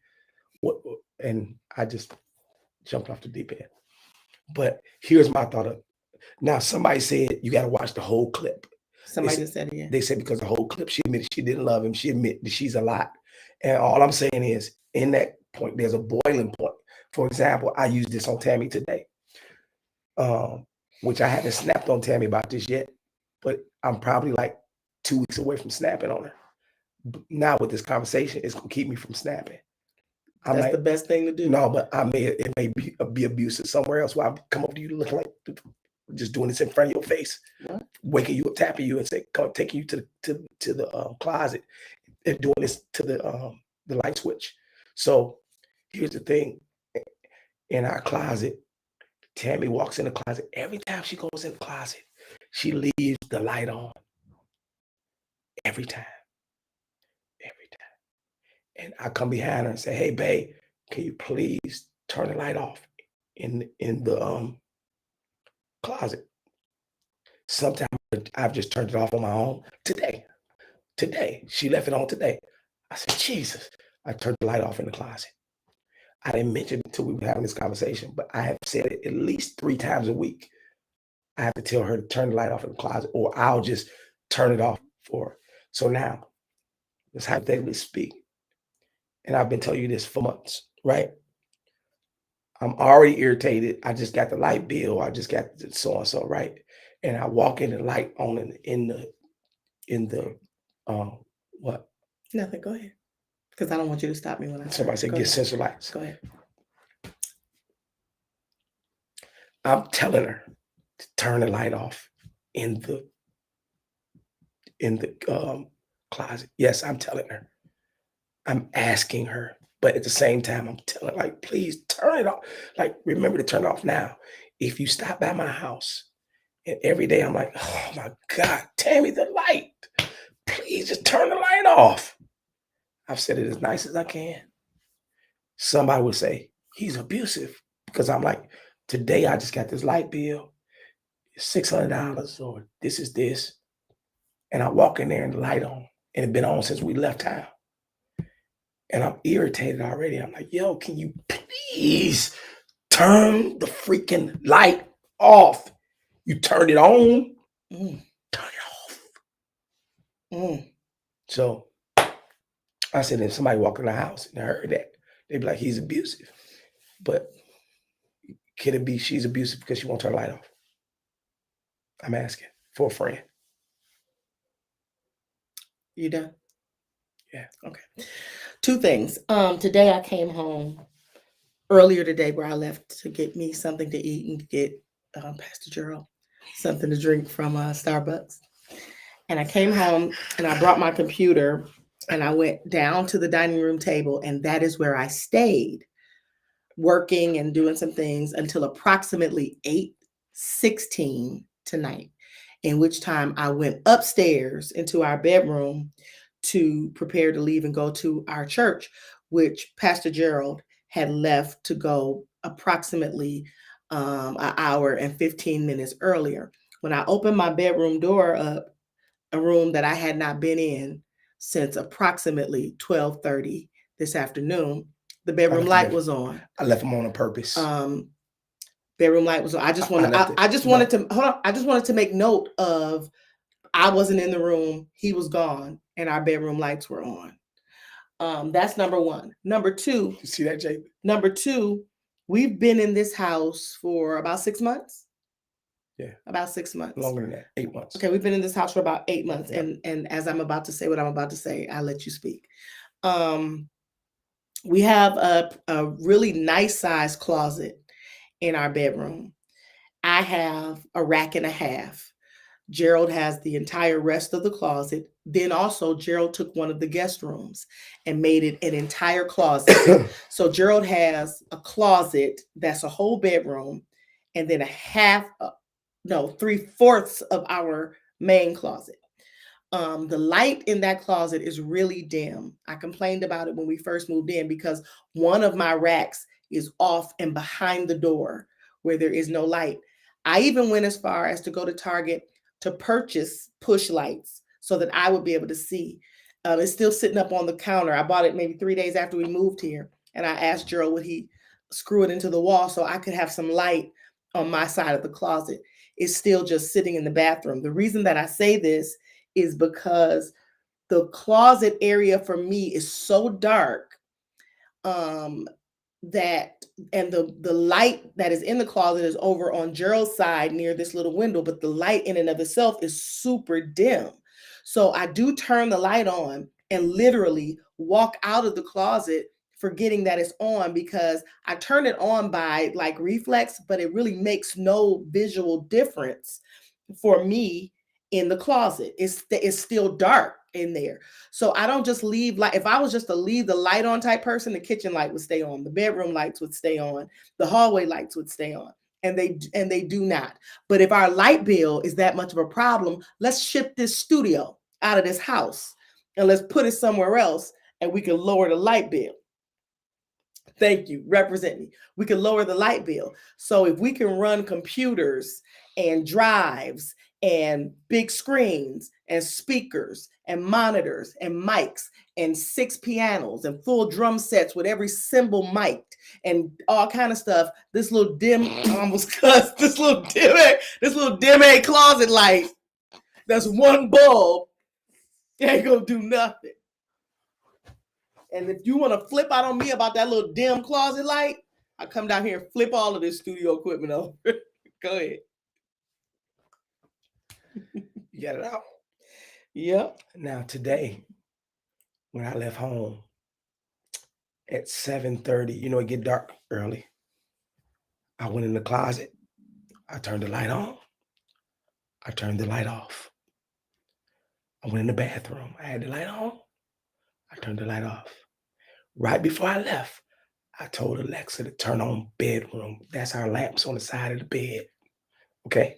And I just jumped off the deep end. But here's my thought of now somebody said you got to watch the whole clip. Somebody just said it again. They said because the whole clip, she admitted she didn't love him. She admitted that she's a lot. And all I'm saying is in that point, there's a boiling point. For example, I used this on Tammy today, which I haven't snapped on Tammy about this yet, but I'm probably like 2 weeks away from snapping on her. Now with this conversation, it's gonna keep me from snapping. That's the best thing to do. No, but it may be abusive somewhere else. Where I come up to you looking like just doing this in front of your face, what? Waking you up, tapping you, and say, "Come, taking you to the closet," and doing this to the light switch. So here's the thing: in our closet, Tammy walks in the closet. Every time she goes in the closet, she leaves the light on. Every time. And I come behind her and say, "Hey, babe, can you please turn the light off in the closet?" Sometimes I've just turned it off on my own. Today, she left it on today. I said, Jesus, I turned the light off in the closet. I didn't mention it until we were having this conversation, but I have said it at least 3 times a week. I have to tell her to turn the light off in the closet, or I'll just turn it off for her. So now, let's hypothetically speak. And I've been telling you this for months, right? I'm already irritated. I just got the light bill. I just got the so and so, right? And I walk in the light on in the what? Nothing. Go ahead. Because I don't want you to stop me when I Somebody start. said Go get ahead. sensor lights. Go ahead. I'm telling her to turn the light off in the closet. Yes, I'm telling her. I'm asking her, but at the same time, I'm telling her, like, please turn it off. Like, remember to turn it off now. If you stop by my house, and every day I'm like, oh my God, Tammy, the light. Please just turn the light off. I've said it as nice as I can. Somebody would say, he's abusive. Because I'm like, today I just got this light bill. It's $600 or this is this. And I walk in there and the light on. And it's been on since we left town. And I'm irritated already. I'm like, yo, can you please turn the freaking light off? You turned it on, Mm, turn it off. mm. So I said, if somebody walked in the house and heard that, they'd be like, he's abusive. But can it be she's abusive because she won't turn the light off? I'm asking for a friend. You done? Yeah. Okay. Two things. Today I came home earlier today where I left to get me something to eat and to get Pastor Gerald something to drink from Starbucks. And I came home and I brought my computer and I went down to the dining room table, and that is where I stayed working and doing some things until approximately 8:16 tonight, in which time I went upstairs into our bedroom to prepare to leave and go to our church, which Pastor Gerald had left to go approximately an hour and 15 minutes earlier. When I opened my bedroom door up, a room that I had not been in since approximately 12:30 this afternoon, the bedroom light was on. I left him on purpose. Bedroom light was on. I just wanted to make note of I wasn't in the room, he was gone, and our bedroom lights were on. That's number one. Number two, You see that, Jay? number two, we've been in this house for about 6 months. Yeah. About 6 months. Longer than that, 8 months. Okay, we've been in this house for about 8 months. Yeah. And as I'm about to say what I'm about to say, I'll let you speak. We have a really nice sized closet in our bedroom. I have a rack and a half. Gerald has the entire rest of the closet. Then also Gerald took one of the guest rooms and made it an entire closet. So Gerald has a closet that's a whole bedroom, and then 3/4 of our main closet. The light in that closet is really dim. I complained about it when we first moved in because one of my racks is off and behind the door where there is no light. I even went as far as to go to Target to purchase push lights so that I would be able to see. It's still sitting up on the counter. I bought it maybe 3 days after we moved here. And I asked Gerald, would he screw it into the wall so I could have some light on my side of the closet? It's still just sitting in the bathroom. The reason that I say this is because the closet area for me is so dark that, and the light that is in the closet is over on Gerald's side near this little window, but the light in and of itself is super dim. So I do turn the light on and literally walk out of the closet forgetting that it's on, because I turn it on by like reflex, but it really makes no visual difference for me in the closet. It's still dark in there. So I don't just leave, like if I was just to leave the light on type person, the kitchen light would stay on, the bedroom lights would stay on, the hallway lights would stay on. And they do not. But if our light bill is that much of a problem, let's ship this studio out of this house and let's put it somewhere else, and we can lower the light bill. Thank you. Represent me. We can lower the light bill. So if we can run computers and drives and big screens and speakers and monitors and mics and 6 pianos and full drum sets with every cymbal mic'd and all kind of stuff, this little dim, I almost cussed, this little dim A closet light, that's one bulb, ain't gonna do nothing. And if you want to flip out on me about that little dim closet light, I come down here and flip all of this studio equipment over. Go ahead. You got it out. Yep. Now today, when I left home at 7:30, you know, it get dark early. I went in the closet. I turned the light on. I turned the light off. I went in the bathroom. I had the light on. I turned the light off. Right before I left, I told Alexa to turn on bedroom. That's our lamps on the side of the bed. Okay.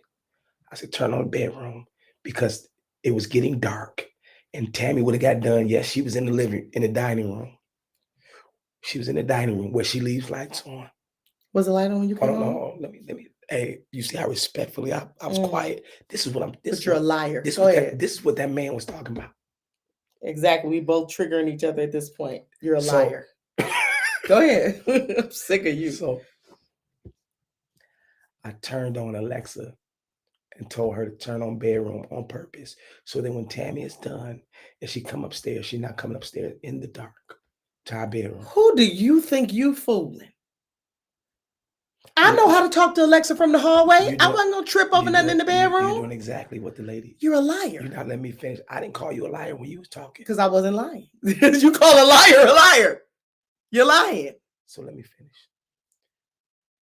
I said, turn on the bedroom because it was getting dark. And Tammy would have got done. Yes, she was in the dining room. She was in the dining room where she leaves lights on. Was the light on when you came Hold on, home? hold on. Let me. Hey, you see how respectfully I was quiet. This is what I'm. This But is you're a what, liar. this Go what ahead. this is what that man was talking about. Exactly. We both triggering each other at this point. You're a So- liar. Go ahead. I'm sick of you. So I turned on Alexa and told her to turn on bedroom on purpose. So that when Tammy is done and she come upstairs, she's not coming upstairs in the dark to our bedroom. Who do you think you fooling? I know how to talk to Alexa from the hallway. I wasn't gonna trip over nothing in the You're bedroom. doing exactly what the lady. You're a You're liar. not letting me finish. I didn't call you a liar when you was talking. Because I wasn't lying. You call a liar a liar. You're lying. So let me finish.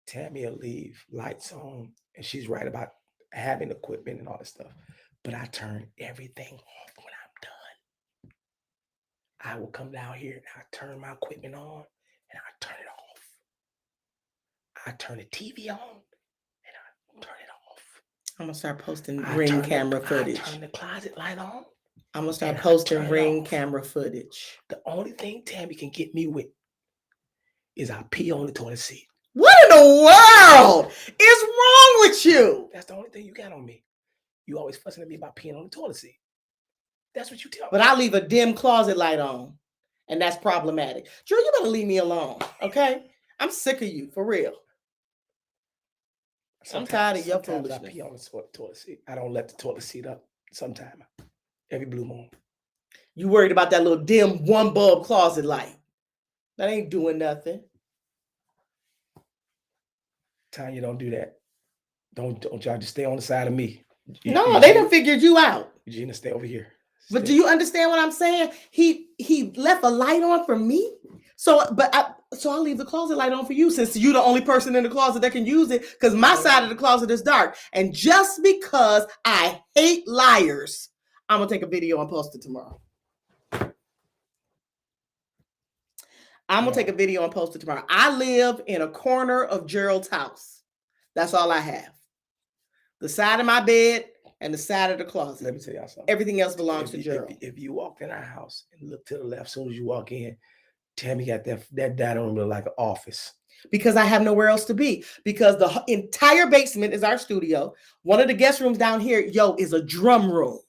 Tammy will leave lights on, and she's right about having equipment and all this stuff. But I turn everything off when I'm done. I will come down here and I turn my equipment on and I turn it off. I turn the TV on and I turn it off. I'm gonna start posting I ring turn camera footage. I turn the closet light on. I'm gonna start and I posting turn it ring off. camera footage. The only thing Tammy can get me with is I pee on the toilet seat. What in the world is wrong with you? That's the only thing you got on me. You always fussing at me about peeing on the toilet seat. That's what you tell me. But I leave a dim closet light on, and that's problematic. Drew, you better leave me alone, okay? I'm sick of you, for real. I'm tired of your sometimes I foolishness. pee on the toilet seat. I don't let the toilet seat up sometime. Every blue moon. You worried about that little dim one bulb closet light. That ain't doing nothing. Tanya, don't do that. Don't y'all just stay on the side of me. No, they done figured you out. Gina, stay over here. But do you understand what I'm saying? He left a light on for me. So I'll leave the closet light on for you since you're the only person in the closet that can use it because my side of the closet is dark. And just because I hate liars, I'm gonna take a video and post it tomorrow. I'm gonna take a video and post it tomorrow. I live in a corner of Gerald's house. That's all I have. The side of my bed and the side of the closet. Let me tell y'all something. Everything else belongs to Gerald. If you walked in our house and look to the left, as soon as you walk in, Tammy got that dining room look like an office. Because I have nowhere else to be. Because the entire basement is our studio. One of the guest rooms down here, is a drum room.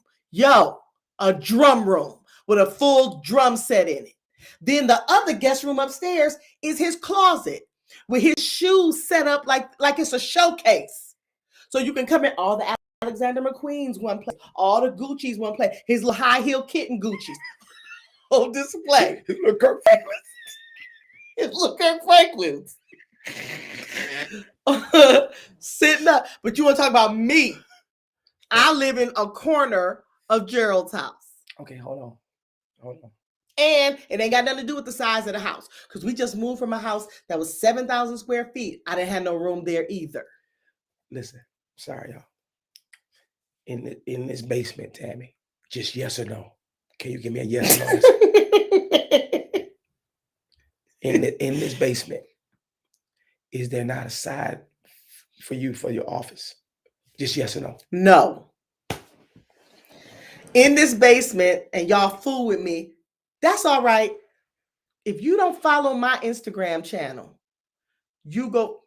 A drum room with a full drum set in it. Then the other guest room upstairs is his closet with his shoes set up like it's a showcase. So you can come in, all the Alexander McQueen's one place, all the Gucci's one place, his little high heel kitten Gucci's on display. His little Kirk Franklin. His little Kirk Franklin's. Sitting up. But you want to talk about me. I live in a corner of Gerald's house. Okay, hold on. And it ain't got nothing to do with the size of the house. Because we just moved from a house that was 7,000 square feet. I didn't have no room there either. Listen, sorry, y'all. In this basement, Tammy, just yes or no. Can you give me a yes or no answer? In this basement, is there not a side for you for your office? Just yes or no. No. In this basement, and y'all fool with me, that's all right. If you don't follow my Instagram channel, you go.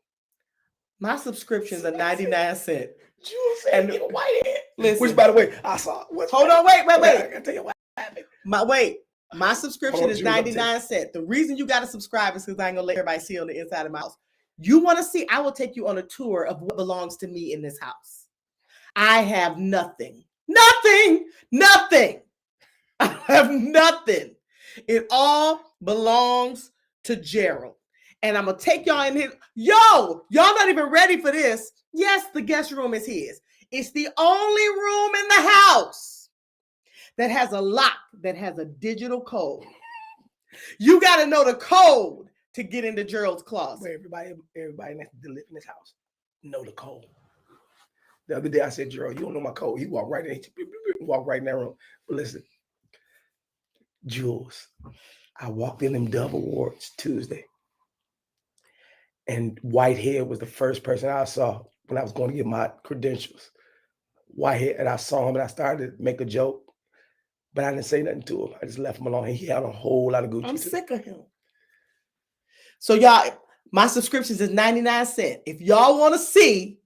My subscriptions are 99 cents. Jules said, get a white head. Listen. Which, by the way, I saw. Hold on, wait. I gotta tell you what happened. My subscription is Jules, I'm 99 cents. The reason you got to subscribe is because I ain't gonna let everybody see on the inside of my house. You want to see? I will take you on a tour of what belongs to me in this house. I have nothing. I have nothing. It all belongs to Gerald. And I'm gonna take y'all in here. Yo, y'all not even ready for this. Yes, the guest room is his. It's the only room in the house that has a lock that has a digital code. You got to know the code to get into Gerald's closet. Where everybody that live in this house know the code. The other day I said, Gerald, you don't know my code. He walked right in, in that room. But listen, Jules, I walked in them Dove Awards Tuesday. And Whitehead was the first person I saw when I was going to get my credentials. Whitehead, and I saw him and I started to make a joke, but I didn't say nothing to him. I just left him alone. He had a whole lot of Gucci. I'm sick of him. So y'all, my subscriptions is 99 cents. If y'all want to see,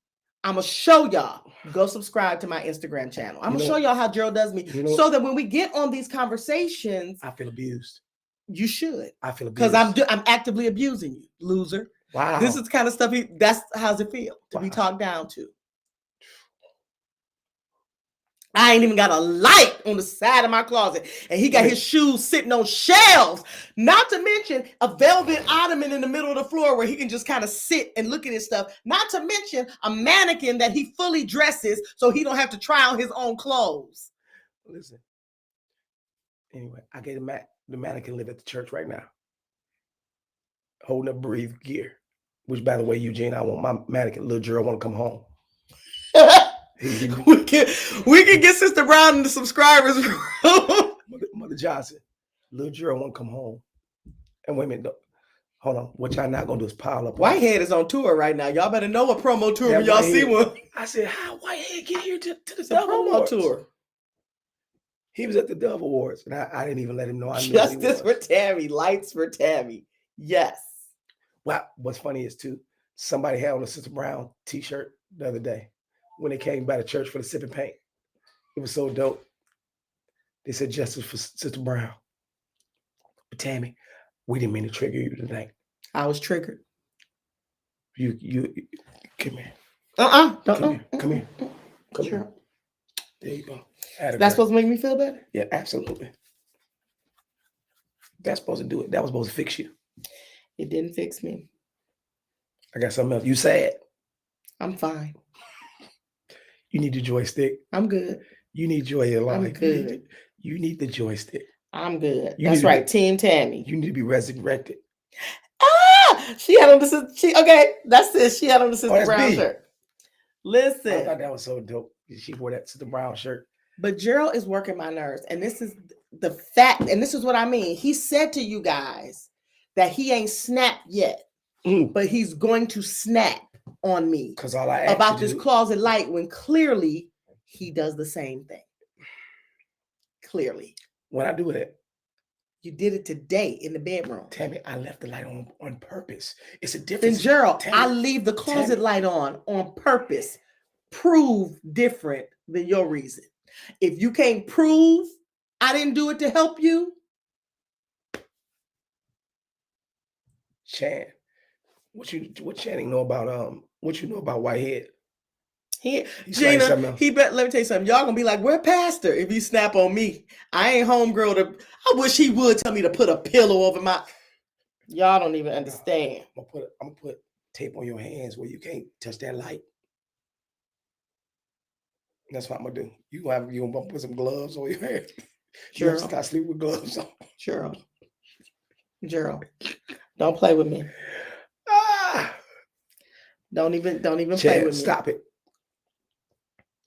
I'm going to show y'all. Go subscribe to my Instagram channel. I'm going to show y'all how Gerald does me so that when we get on these conversations, I feel abused. You should. I feel abused. Because I'm actively abusing you, loser. Wow. This is the kind of stuff, that's how's it feel to be talked down to. I ain't even got a light on the side of my closet. And he got his shoes sitting on shelves. Not to mention a velvet ottoman in the middle of the floor where he can just kind of sit and look at his stuff. Not to mention a mannequin that he fully dresses so he don't have to try on his own clothes. Listen. Anyway, I gave the mannequin live at the church right now. Holding up Breathe gear. Which, by the way, Eugene, I want my mannequin, little Gerald, want to come home. we can get Sister Brown in the subscribers room. Mother Johnson, little Gerald want to come home. And wait a minute, hold on. What y'all not gonna do is pile up. Whitehead is on tour right now. Y'all better know a promo tour when y'all see one. I said, how Whitehead get here to the Dove Awards tour? He was at the Dove Awards, and I didn't even let him know. I knew Justice for Tammy, lights for Tammy. Yes. Well, what's funny is too, somebody had on a Sister Brown t-shirt the other day when they came by the church for the sip and paint. It was so dope. They said justice for Sister Brown. But Tammy, we didn't mean to trigger you tonight. I was triggered. You come here. Come here. Sure. There you go. That's supposed to make me feel better? Yeah, absolutely. That's supposed to do it. That was supposed to fix you. It didn't fix me. I got something else. You sad? I'm fine. You need the joystick. I'm good. You need joy in your life. I'm good. You need the joystick. I'm good. That's right. Team Tammy. You need to be resurrected. She had on the okay. That's it. She had on the Sister Brown shirt. Listen. I thought that was so dope. She wore that Sister Brown shirt. But Gerald is working my nerves. And this is the fact, and this is what I mean. He said to you guys that he ain't snapped yet, but he's going to snap on me because all I about this closet light when clearly he does the same thing. Clearly. When I do that, you did it today in the bedroom. Tammy, I left the light on purpose. It's a difference. Then Gerald, Tammy, I leave the closet light on purpose. Prove different than your reason. If you can't prove I didn't do it to help you, Chan, what Channing know about what you know about Whitehead? Gina, let me tell you something. Y'all gonna be like, we're pastor if you snap on me. I ain't homegirl I wish he would tell me to put a pillow over my. Y'all don't even understand. I'm gonna put tape on your hands where you can't touch that light. That's what I'm gonna do. You gonna put some gloves on your hand. You have to start sleeping with gloves on. Gerald, don't play with me. Don't even play with me.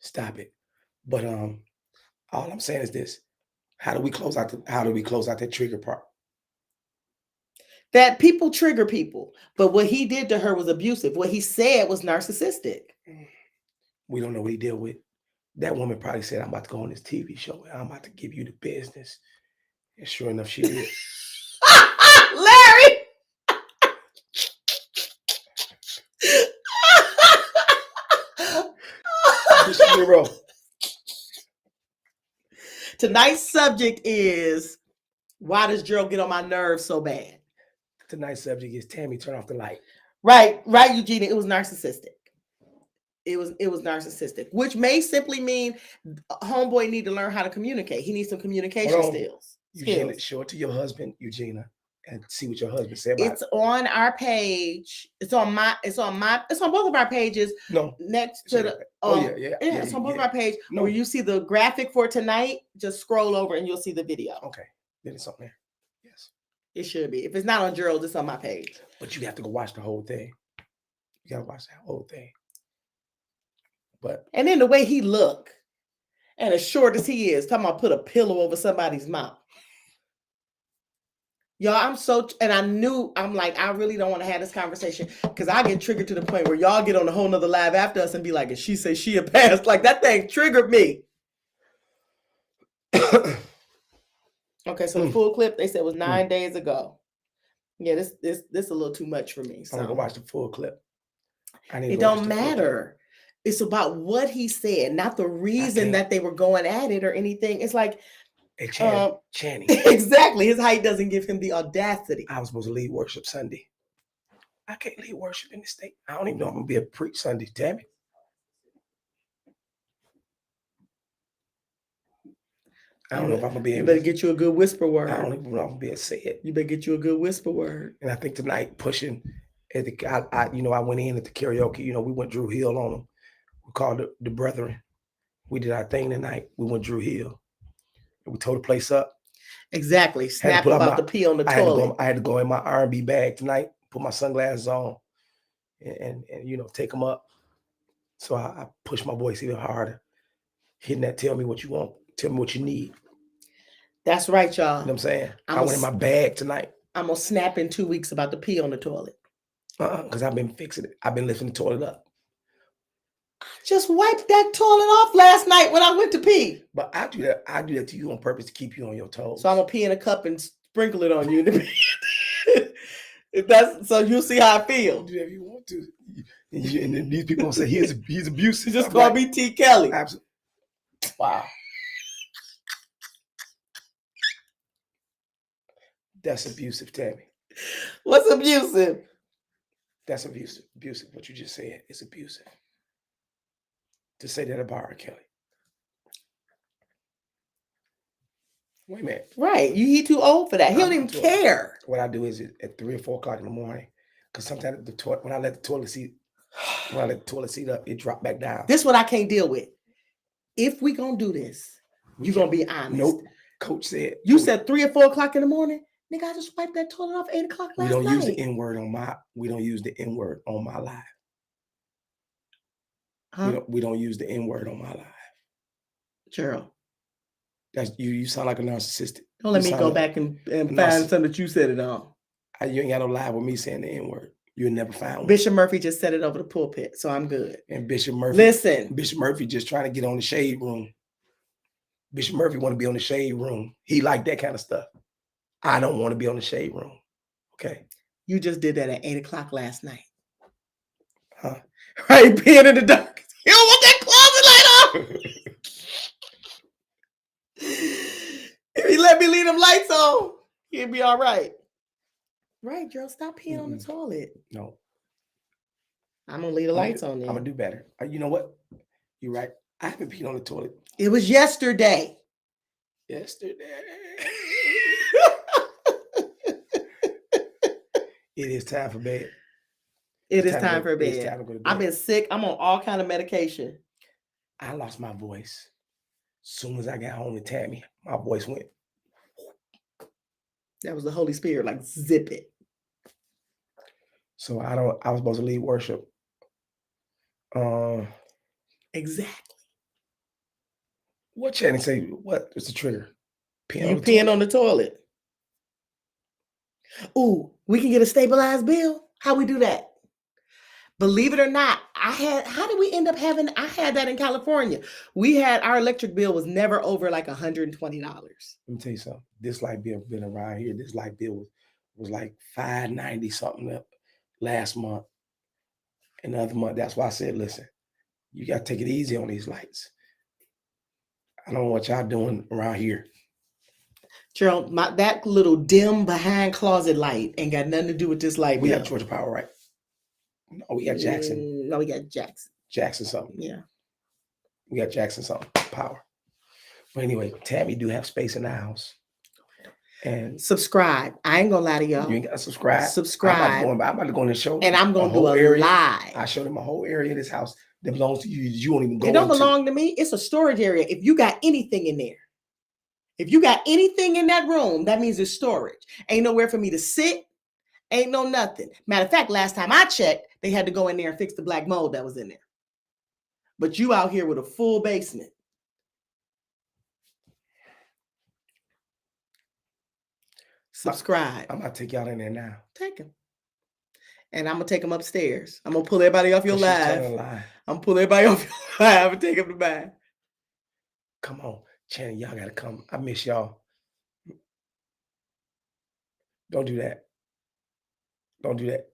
Stop it. But all I'm saying is this: how do we close out that trigger part? That people trigger people, but what he did to her was abusive. What he said was narcissistic. We don't know what he dealt with. That woman probably said, I'm about to go on this TV show and I'm about to give you the business. And sure enough, she did. Larry! Tonight's subject is, why does Gerald get on my nerves so bad? Tonight's subject is Tammy, turn off the light. Right, Eugenia. It was narcissistic. It was narcissistic, which may simply mean homeboy need to learn how to communicate. He needs some communication skills. Eugenia, show it to your husband, Eugenia, and see what your husband said about It's on our page. It's on both of our pages. No. Next It's to on the your page. Yeah, it's on both of yeah. our page. No. Where you see the graphic for tonight, just scroll over and you'll see the video. Okay. Then it's on there. Yes. It should be. If it's not on Gerald's, it's on my page. But you have to go watch the whole thing. You gotta watch that whole thing. But And then the way he look, and as short as he is, talking about put a pillow over somebody's mouth. Y'all, I'm like, I really don't want to have this conversation because I get triggered to the point where y'all get on a whole nother live after us and be like, and she say she a pass. Like that thing triggered me. Okay, so the full clip they said was 9 days ago. Yeah, this a little too much for me. I'm gonna So watch the full clip. it don't matter. It's about what he said, not the reason that they were going at it or anything. It's like, Hey, Channing. exactly. His height doesn't give him the audacity. I was supposed to lead worship Sunday. I can't lead worship in the state. I don't even know if I'm gonna be able to preach Sunday. Damn it. I don't know if I'm gonna be You able better to get you a good whisper word. I don't even know if I'm gonna be able to say it. You better get you a good whisper word. And I think tonight pushing at the I went in at the karaoke, we went Drew Hill on them. We called the brethren. We did our thing tonight. We went Drew Hill. And we tore the place up. Exactly. Snap about the pee on the toilet. I had to go in my R&B bag tonight, put my sunglasses on, and take them up. So I pushed my voice even harder, hitting that tell me what you want, tell me what you need. That's right, y'all. You know what I'm saying? I went in my bag tonight. I'm going to snap in 2 weeks about the pee on the toilet. Because I've been fixing it. I've been lifting the toilet up. Just wiped that toilet off last night when I went to pee. But I do that to you on purpose to keep you on your toes. So I'm gonna pee in a cup and sprinkle it on you. So you'll see how I feel. Do whatever you want to. And then these people say he's abusive. Just call me T. Kelly. Absolutely. Wow. That's abusive, Tammy. What's abusive? That's abusive. Abusive. What you just said is abusive. To say that about R. Kelly. Wait a minute. Right. He too old for that. He don't even care. What I do is at 3 or 4 o'clock in the morning, because sometimes when I let the toilet seat up, it drop back down. This is what I can't deal with. If we gonna do this, you're gonna be honest. Nope. Coach said. You said 3 or 4 o'clock in the morning? Nigga, I just wiped that toilet off 8 o'clock last night. We don't use the N-word on my live. Huh? We don't use the N-word on my live. Gerald. That's you sound like a narcissistic. Don't let me go back and find something that you said it on. You ain't got no live with me saying the N-word. You'll never find one. Bishop Murphy just said it over the pulpit, so I'm good. And Bishop Murphy. Listen. Bishop Murphy just trying to get on the shade room. Bishop Murphy want to be on the shade room. He like that kind of stuff. I don't want to be on the shade room. Okay. You just did that at 8 o'clock last night. Huh? Right, being in the dark. You don't want that closet light on. If he let me leave them lights on, he'll be all right. Right, Gerald, stop peeing on the toilet. No. I'm going to leave the lights on there. I'm going to do better. You know what? You're right. I haven't peed on the toilet. It was yesterday. Yesterday. It is time for bed. It is time for bed. It's time to go to bed. I've been sick. I'm on all kind of medication. I lost my voice. As soon as I got home to Tammy, my voice went. That was the Holy Spirit, like zip it. So I was supposed to lead worship. Exactly. What Channing say? What is the trigger? Peeing on the toilet. Ooh, we can get a stabilized bill. How we do that? Believe it or not, how did we end up having, I had that in California. Our electric bill was never over like $120. Let me tell you something. This light bill been around here. This light bill was like $5.90 something up last month. And the other month, that's why I said, listen, you got to take it easy on these lights. I don't know what y'all doing around here. Gerald, that little dim behind closet light ain't got nothing to do with this light We bill. have Georgia Power, right? No, we got Jackson. No, we got Jackson. Jackson something. Yeah. We got Jackson something. Power. But anyway, Tammy do have space in the house. And Subscribe. I ain't gonna lie to y'all. you ain't got to subscribe. Subscribe. I'm about to go in the show. And I'm gonna do a area. live. I showed them a whole area of this house that belongs to you. You won't even go. It don't belong to me. It's a storage area. If you got anything in there, if you got anything in that room, that means it's storage. Ain't nowhere for me to sit. Ain't no nothing. Matter of fact, last time I checked, they had to go in there and fix the black mold that was in there. But you out here with a full basement. Subscribe. I'm gonna take y'all in there now. Take them. And I'm gonna take them upstairs. I'm gonna pull everybody off your live. I'm gonna pull everybody off your live and take them to bed. Come on, Channing, y'all gotta come. I miss y'all. Don't do that. Don't do that.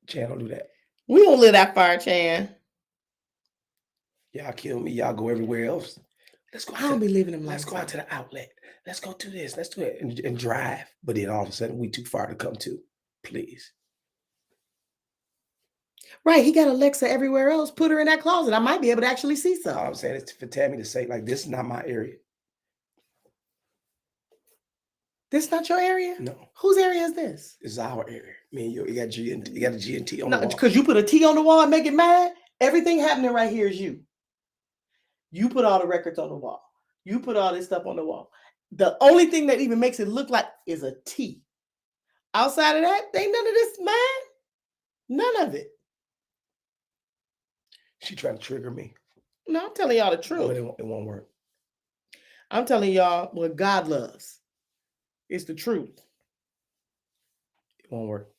Chan, don't do that. We don't live that far, Chan. Y'all kill me. Y'all go everywhere else. Let's go. I don't be leaving them. Let's go out to the outlet. Let's go do this. Let's do it and drive. But then all of a sudden, we too far to come to. Please. Right. He got Alexa everywhere else. Put her in that closet. I might be able to actually see All something. I'm saying is for Tammy to say, like, this is not my area. This not your area? No. Whose area is this? This is our area. Me and you got G and you got a G and T on No, the wall. because you put a T on the wall and make it mad. Everything happening right here is you. You put all the records on the wall. You put all this stuff on the wall. The only thing that even makes it look like is a T. Outside of that, ain't none of this, man. None of it. She trying to trigger me. No, I'm telling y'all the But truth. it won't work. I'm telling y'all what God loves. It's the truth. It won't work.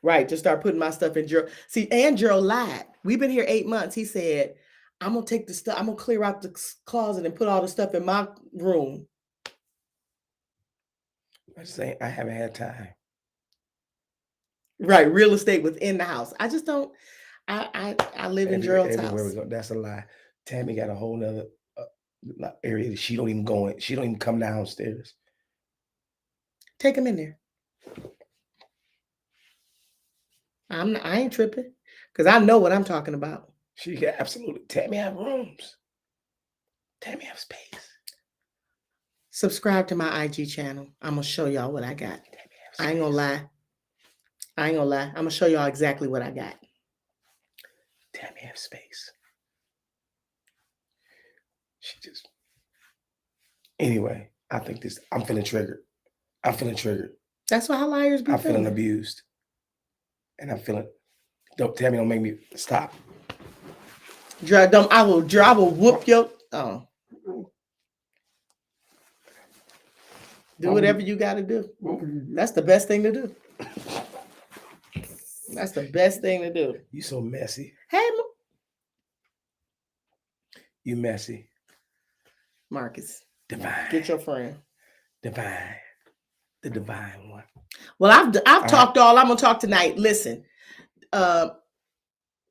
Right, to start putting my stuff in Gerald. See, and Gerald lied. We've been here 8 months. He said, I'm going to take the stuff, I'm going to clear out the closet and put all the stuff in my room. I'm just saying, I haven't had time. Right, real estate within the house. I just don't, I live in Gerald's Everywhere house. we go, that's a lie. Tammy got a whole nother area that she don't even go in. She don't even come downstairs. Take him in there. I ain't tripping because I know what I'm talking about. She got absolutely. Tammy have rooms. Tammy have space. Subscribe to my IG channel. I'm going to show y'all what I got. I ain't going to lie. I'm going to show y'all exactly what I got. Tammy have space. She just. Anyway, I think this. I'm feeling triggered. That's why liars be I'm feeling feeling. abused. And I'm feeling. Tammy, don't make me stop. I will whoop your. Oh. Do whatever you got to do. That's the best thing to do. That's the best thing to do. You so messy. Hey, You messy. Marcus. Divine. Get your friend. Divine. The divine one. Well, I've talked all I'm gonna talk tonight. Listen. What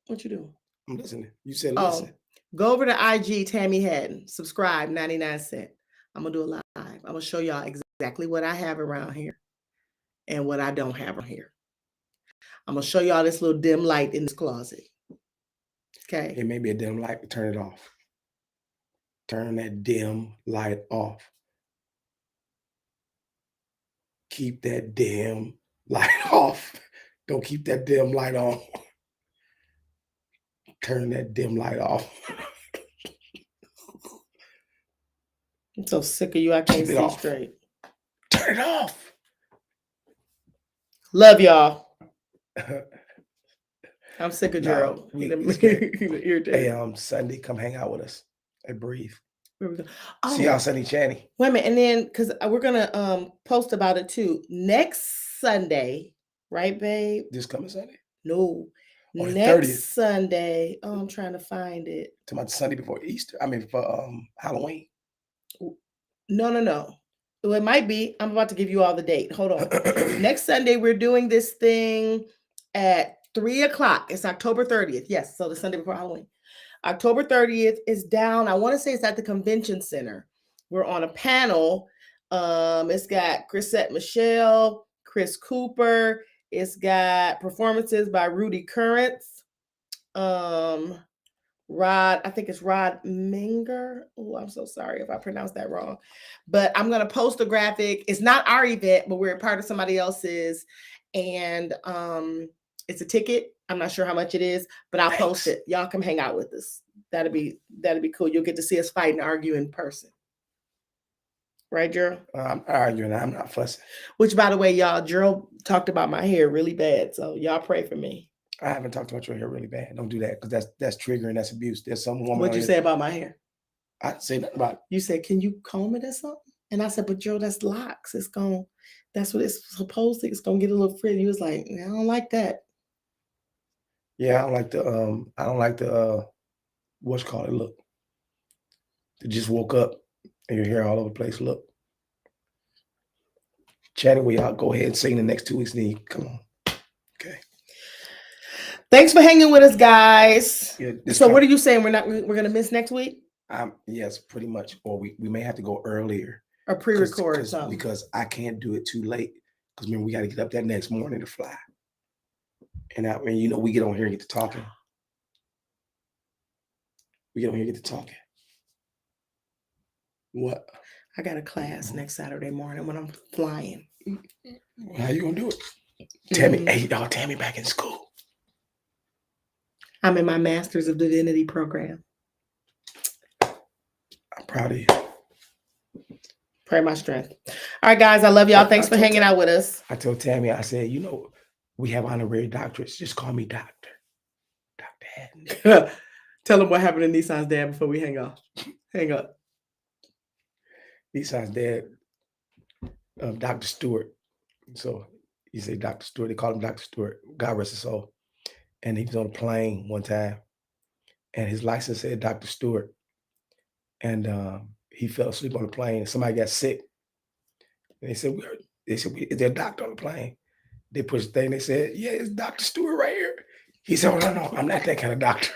you doing? I'm listening. You said listen. Go over to IG Tammy Haddon. Subscribe, 99 cents. I'm gonna do a live. I'm gonna show y'all exactly what I have around here and what I don't have around here. I'm gonna show y'all this little dim light in this closet. Okay. It may be a dim light, but turn it off. Turn that dim light off. Keep that dim light off. Don't keep that dim light on. Turn that dim light off. I'm so sick of you. I can't see straight. Turn it off. Love y'all. I'm sick of Gerald. Hey, Sunday, come hang out with us and breathe. Where we go? See y'all Sunday, Channy. Wait a minute, and then because we're gonna post about it too next Sunday, right, babe? This coming Sunday? No, On the next 30th. Sunday. Oh, I'm trying to find it. To my Sunday before Easter. I mean for Halloween. No. Well, it might be. I'm about to give you all the date. Hold on. Next Sunday, we're doing this thing at 3:00. It's October 30th. Yes, so the Sunday before Halloween. October 30th is down. I want to say it's at the convention center. We're on a panel. It's got Chrisette Michelle, Chris Cooper. It's got performances by Rudy Currents. Rod, I think it's Rod Minger. Oh, I'm so sorry if I pronounced that wrong. But I'm going to post a graphic. It's not our event, but we're a part of somebody else's. And it's a ticket. I'm not sure how much it is, but I'll post it. Y'all come hang out with us. That'd be cool. You'll get to see us fight and argue in person. Right, Gerald? I'm arguing. I'm not fussing. Which, by the way, y'all, Gerald talked about my hair really bad. So y'all pray for me. I haven't talked about your hair really bad. Don't do that because that's triggering. That's abuse. There's some woman. What'd you say about my hair? I didn't say nothing about it. You said, can you comb it or something? And I said, but Joe, that's locks. That's what it's supposed to. It's gonna get a little frizzy. He was like, I don't like that. Yeah, I don't like the what's called it look. You just woke up and your hair all over the place. Look. Chatting with y'all. Go ahead and sing the next 2 weeks. Then you come on. Okay. Thanks for hanging with us, guys. Yeah, so what are you saying? We're gonna miss next week? Yes, pretty much. Or we may have to go earlier. Or pre-record something. Because I can't do it too late. Because remember, we got to get up that next morning to fly. And we get on here and get to talking. What? I got a class next Saturday morning when I'm flying. How you gonna do it? Tammy, hey y'all, Tammy back in school. I'm in my Master's of Divinity program. I'm proud of you. Pray my strength. All right, guys, I love y'all. Thanks for hanging out with us. I told Tammy, I said, we have honorary doctorates. Just call me Doctor. Dr. Haddon. Tell them what happened to Nissan's dad before we hang up. Hang up. Nissan's dad, Dr. Stewart. So you say Dr. Stewart, they call him Dr. Stewart. God rest his soul. And he was on a plane one time, and his license said Dr. Stewart. And he fell asleep on the plane. Somebody got sick. And they said, is there a doctor on the plane? They pushed the thing. They said, yeah, it's Dr. Stewart right here. He said, oh, no, I'm not that kind of doctor.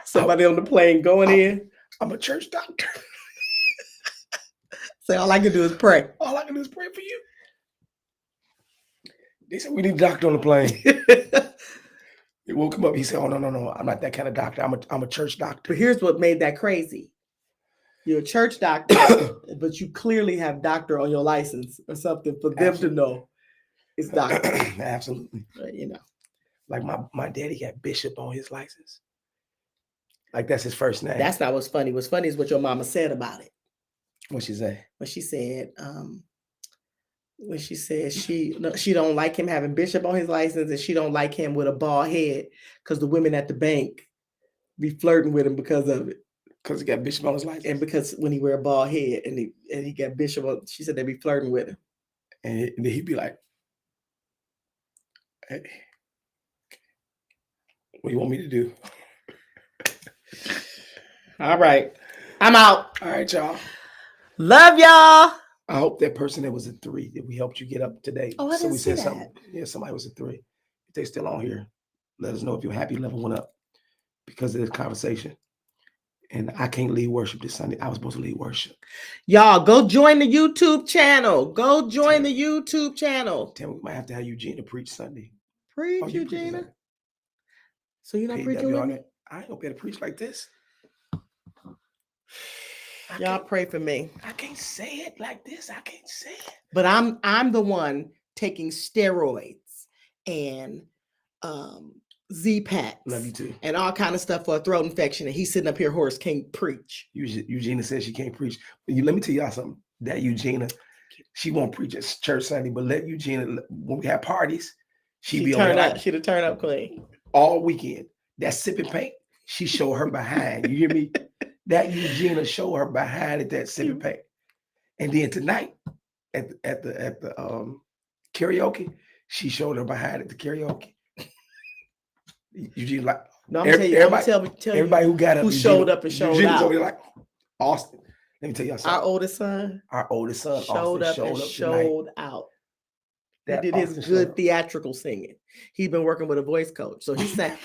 Somebody on the plane going in. I'm a church doctor. Say, all I can do is pray. All I can do is pray for you. They said, we need a doctor on the plane. They woke him up. He said, oh, no, I'm not that kind of doctor. I'm a church doctor. But here's what made that crazy. You're a church doctor, but you clearly have doctor on your license or something for them to know it's doctor. Absolutely. Like my daddy got bishop on his license. Like that's his first name. That's not what's funny. What's funny is what your mama said about it. What'd she say? When she said she don't like him having bishop on his license, and she don't like him with a bald head because the women at the bank be flirting with him because of it. Because he got bishop on his license. And because when he wear a bald head and he got bishop on, she said they be flirting with him. And then he'd be like, hey, what do you want me to do? All right. I'm out. All right, y'all. Love y'all. I hope that person that was a 3 that we helped you get up today. Oh, I didn't see that. Something. Yeah, somebody was a 3. If they're still on here, let us know if your happy level went up because of this conversation. And I can't lead worship this Sunday. I was supposed to lead worship. Y'all, go join the YouTube channel. Go join the YouTube channel. Tell me, we might have to have Eugenia preach Sunday. Preach, Eugenia. So you're not preaching with me? I ain't gonna be able to preach like this. Y'all pray for me. I can't say it like this. I can't say it. But I'm the one taking steroids and Z-Packs. Love you too. And all kind of stuff for a throat infection. And he's sitting up here hoarse, can't preach. Eugenia says she can't preach. Let me tell y'all something. That Eugenia, she won't preach at church Sunday, but let Eugenia, when we have parties, she'd be on there. She'd have turned up clean. All weekend. That sipping paint, she showed her behind. You hear me? That Eugenia showed her behind at that sipping paint. And then tonight at the karaoke, she showed her behind at the karaoke. Eugene like no, I'm gonna tell you everybody who got up, who showed up and showed Eugene's out. Over there like Austin. Let me tell y'all something. Our oldest son showed up and showed out. He did his good theatrical singing. He's been working with a voice coach, so he sang.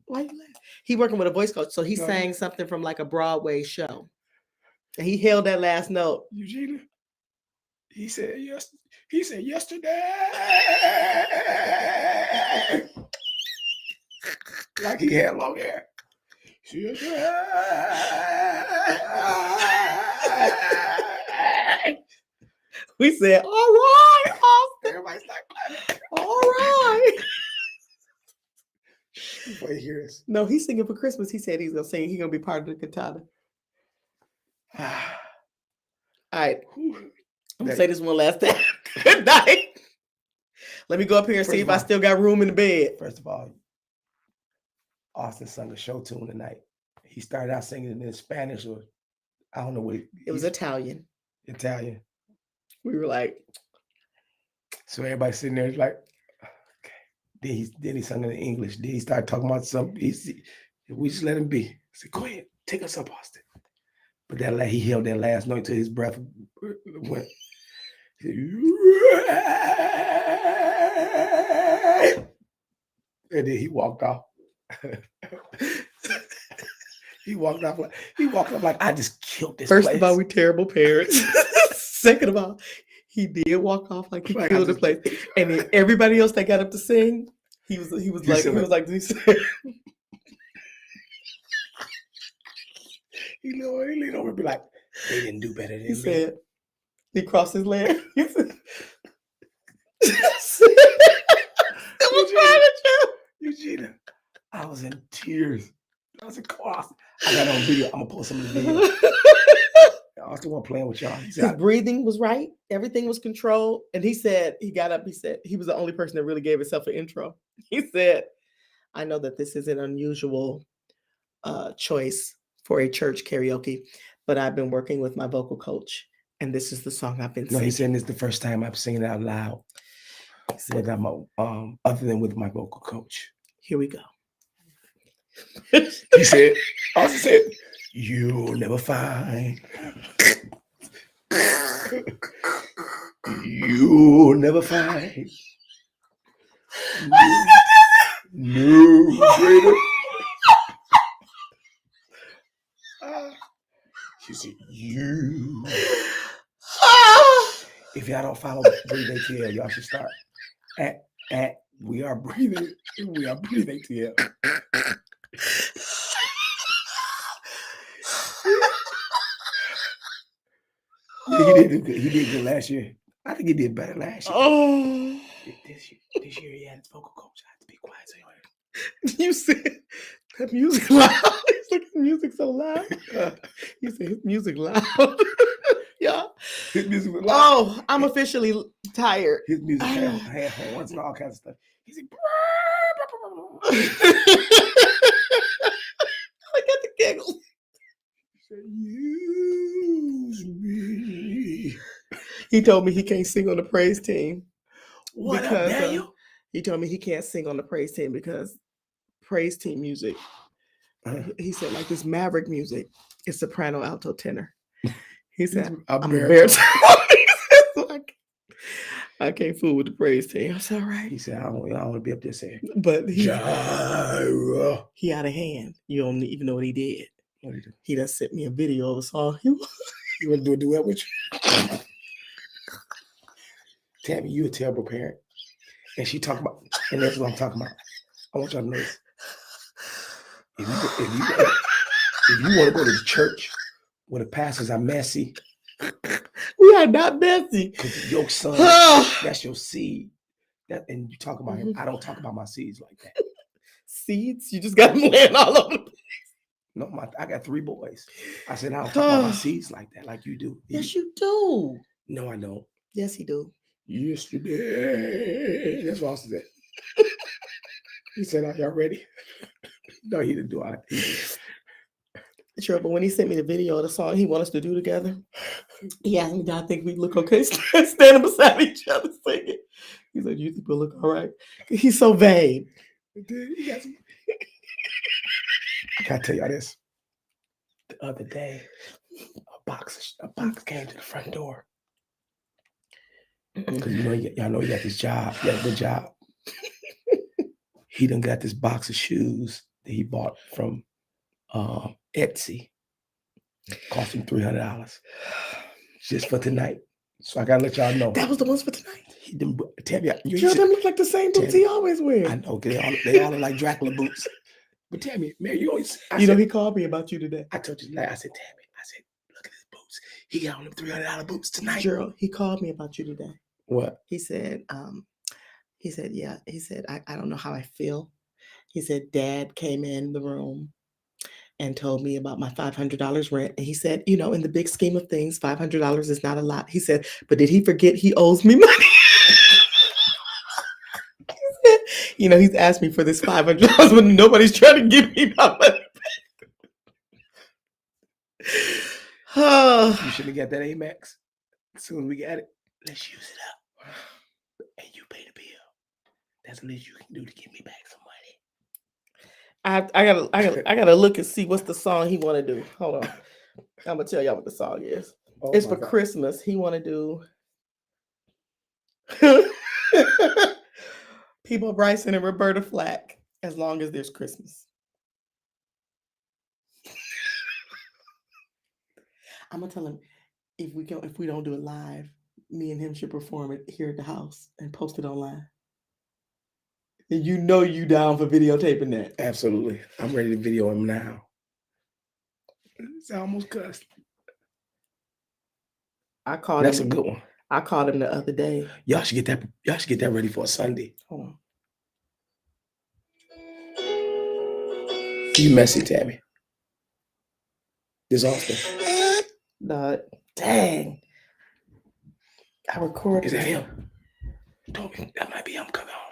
Why you laughing? He working with a voice coach, so he sang something from like a Broadway show, and he held that last note. Eugenia, he said yes. He said yesterday, like he had long hair. We said, all right, Austin. Everybody's like, all right. Before you hear this. No, he's singing for Christmas. He said he's gonna sing. He's gonna be part of the cantata. All right. I'm gonna say this one last time. Good night. Let me go up here and see if I still got room in the bed. First of all, Austin sung a show tune tonight. He started out singing in Spanish, or I don't know what It was Italian. Italian. We were like, so everybody sitting there like, okay. Then he sung in English. Then he started talking about something. We just let him be. I said, go ahead, take us up, Austin. But he held that last note till his breath went. And then he walked off. He walked off like I just killed this first place. of all, we terrible parents. Second of all, he did walk off like he killed the place. And then everybody else that got up to sing, he was like this. He leaned over and be like, they didn't do better than He me. said, he crossed his leg. He said, Eugenia, I was in tears. I was in class. I got on video. I'm gonna post some of the video. I was the one playing with y'all. He his said, breathing was right. Everything was controlled. And he said, he got up, he said, he was the only person that really gave himself an intro. He said, I know that this is an unusual choice for a church karaoke, but I've been working with my vocal coach, and this is the song I've been no, singing. he said this is the first time I'm singing out loud without my, other than with my vocal coach. Here we go. He said, also said, you'll never find. You'll never find. No greater. She said, you. If y'all don't follow Breathe ATL, y'all should start at we are breathing ATL. He did good last year. I think he did better last year. Oh, This year he had his vocal coach. I had to be quiet so you said that music loud. He's like, music so loud. You said his music loud. Yeah. his music was loud. Oh, I'm officially tired. His music had horns and all kinds of stuff. He said, I got the giggles. use me. He told me he can't sing on the praise team. What up, because, Daniel? He told me he can't sing on the praise team because praise team music. He said like this Maverick music is soprano, alto, tenor. He said I'm a baritone. I can't fool with the praise team. I said, all right. He said, I don't want to be up there saying, But he Gyra. out of hand. You don't even know what he did. What did he do? He done sent me a video of a song. You want to do a duet with you? Tammy, you a terrible parent. And she talking about, and that's what I'm talking about. I want y'all to know this. If you want to go to the church where the pastors are messy, We are not messy. because your son, that's your seed. And you talk about him. I don't talk about my seeds like that. Seeds? You just got them laying all over the place. No, I got 3 boys. I said, I don't talk about my seeds like that, like you do. Yes, you do. No, I don't. Yes, he do. Yesterday. That's what I said. He said, are y'all ready? No, he didn't do it. Sure, but when he sent me the video of the song he wants us to do together, he asked me, do I think we look okay standing beside each other singing? He said, you think we'll look all right? He's so vain. I gotta tell y'all this. The other day, a box came to the front door. Because y'all know he got this job. He got a good job. He done got this box of shoes that he bought from Etsy. Cost him $300 just for tonight. So I gotta let y'all know. That was the ones for tonight. He didn't tell me. Yo, them look like the same boots he always wears. I know, they all look like Dracula boots. But Tammy, man, you always. he called me about you today. I told you that. I said, Tammy. I said, look at his boots. He got on them $300 boots tonight. Gerald, he called me about you today. What? He said, yeah. He said, I don't know how I feel. He said, Dad came in the room and told me about my $500 rent. And he said, in the big scheme of things, $500 is not a lot. He said, but did he forget he owes me money? He said, he's asked me for this $500 when nobody's trying to give me my money. You should have got that Amex. As soon as we got it, let's use it up. And you pay the bill. That's the least you can do to give me back some money. I gotta look and see what's the song he want to do. Hold on, I'm gonna tell y'all what the song is. Oh It's my for God. Christmas. He want to do People Bryson and Roberta Flack. As long as there's Christmas. I'm gonna tell him if we don't do it live, me and him should perform it here at the house and post it online. And you down for videotaping that. Absolutely. I'm ready to video him now. It's almost cussed. That's a good one. I called him the other day. Y'all should get that ready for a Sunday. Hold on. You messy, Tammy. This Austin. Dang. I recorded. Is that him? That might be him coming home.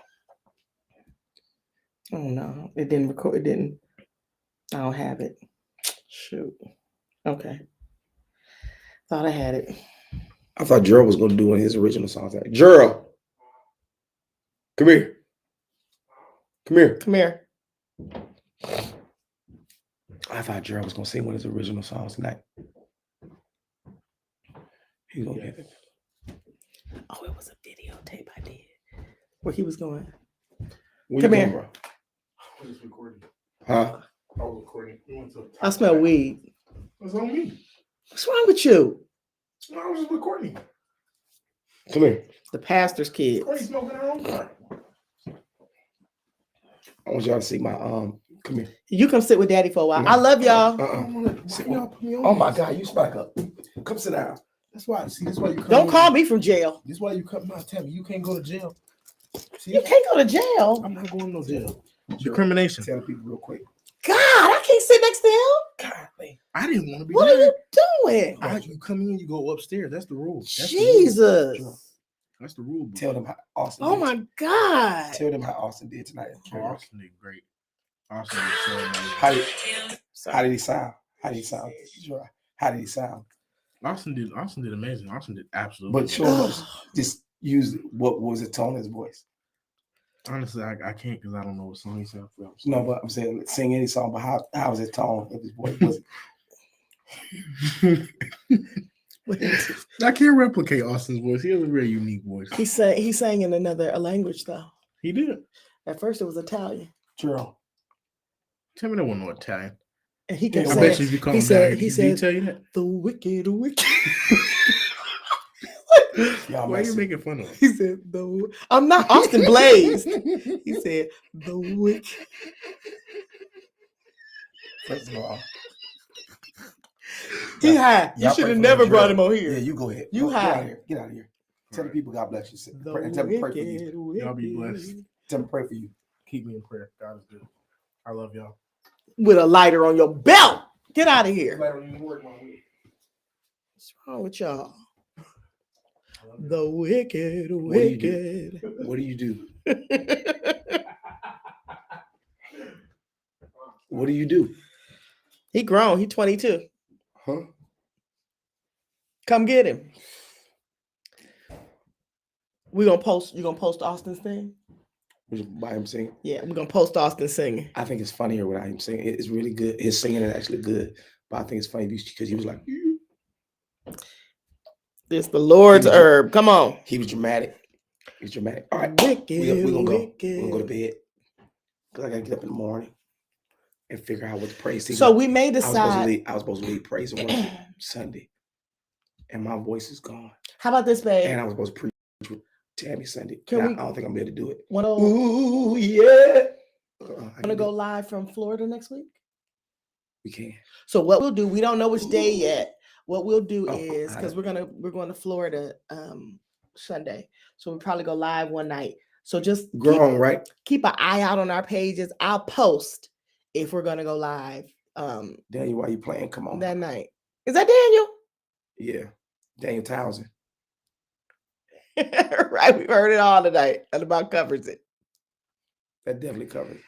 Oh no, it didn't record. It didn't. I don't have it. Shoot. Okay. Thought I had it. I thought Gerald was going to do one of his original songs. Like, Gerald, come here. Come here. Come here. I thought Gerald was going to sing one of his original songs tonight. He's going to get it. Oh, it was a videotape I did. Where he was going. Where Come you here. going, bro? I was recording. Huh? I was recording. We went to I smell weed. What's on me? What's wrong with you? No, I was just recording. Come here. The pastor's kid. Recording smoking our own part. I want y'all to see my come here. You come sit with Daddy for a while. No. I love y'all. Why y'all put me on Oh my this? God, you back up. Come sit down. That's why. See, that's why you come Don't in. call me from jail. This is why you cut my tab. You can't go to jail. See, You can't go to jail. I'm not going to no jail. Sure. Discrimination. Tell people real quick. God, I can't sit next to him. Golly. I didn't want to be What are there. you doing? You come in, you go upstairs. That's the rule. That's Jesus. The rule. That's the rule. Tell them how Austin Oh did. my God. Tell them how Austin did tonight. Oh, Austin did great. Austin did so amazing. How did he sound? How did he sound? How did he sound? Austin did amazing. Austin did absolutely. But show us, just use what was the tone of his voice. Honestly, I can't because I don't know what song he said. No, but I'm saying sing any song, but how was the tone of his voice? Was it? I can't replicate Austin's voice. He has a very unique voice. He sang in another language though. He did. At first it was Italian. Gerald. Tell me that wasn't no Italian. And he I kept bet saying, you if you call he him said, down, he did said, tell you that? the wicked. Y'all Why are you messing. making fun of him? He said, I'm not Austin Blaze. He said, the wicked. First of all, He high. You y'all should pray have for never him, brought Gerald. him on Yeah, here. you go ahead. You Get out high. of here. Get out of here. Tell the Right. people God bless you. The Tell them pray for you. wicked, Y'all be wicked. blessed. Tell them pray for you. Keep me in prayer. God is good. I love y'all. With a lighter on your belt. Get out of here. I don't even work my week. What's wrong with y'all? The wicked, What do you do? wicked. What do you do? What do you do? He grown. He 22. Huh? Come get him. You gonna post Austin's thing? By him singing. Yeah, we're gonna post Austin singing. I think it's funnier without him singing. It's really good. His singing is actually good, but I think it's funny because he was like, It's the Lord's He was- herb. Come on. he was dramatic. He's dramatic. All right, Wicked, we're gonna go. wicked. We're gonna go to bed because I gotta get up in the morning and figure out what the praise team. So we may I was decide. supposed to lead praise and worship Sunday, and my voice is gone. How about this, babe? And I was supposed to preach with Tammy Sunday. Can And we- I don't think I'm able to do it. One of Ooh yeah. I Gonna go live from Florida next week. We can. So what we'll do, we don't know which day yet. What we'll do Oh, is because we're going to Florida Sunday, so we'll probably go live one night. So just Grown, right? keep an eye out on our pages. I'll post if we're gonna go live Daniel, why you playing? Come on. that night. Is that Daniel? Yeah. Daniel Townsend. Right, we've heard it all tonight. That about covers it. That definitely covers it.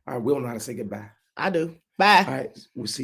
All right, we don't know how to say goodbye. I do. Bye. All right, we'll see you.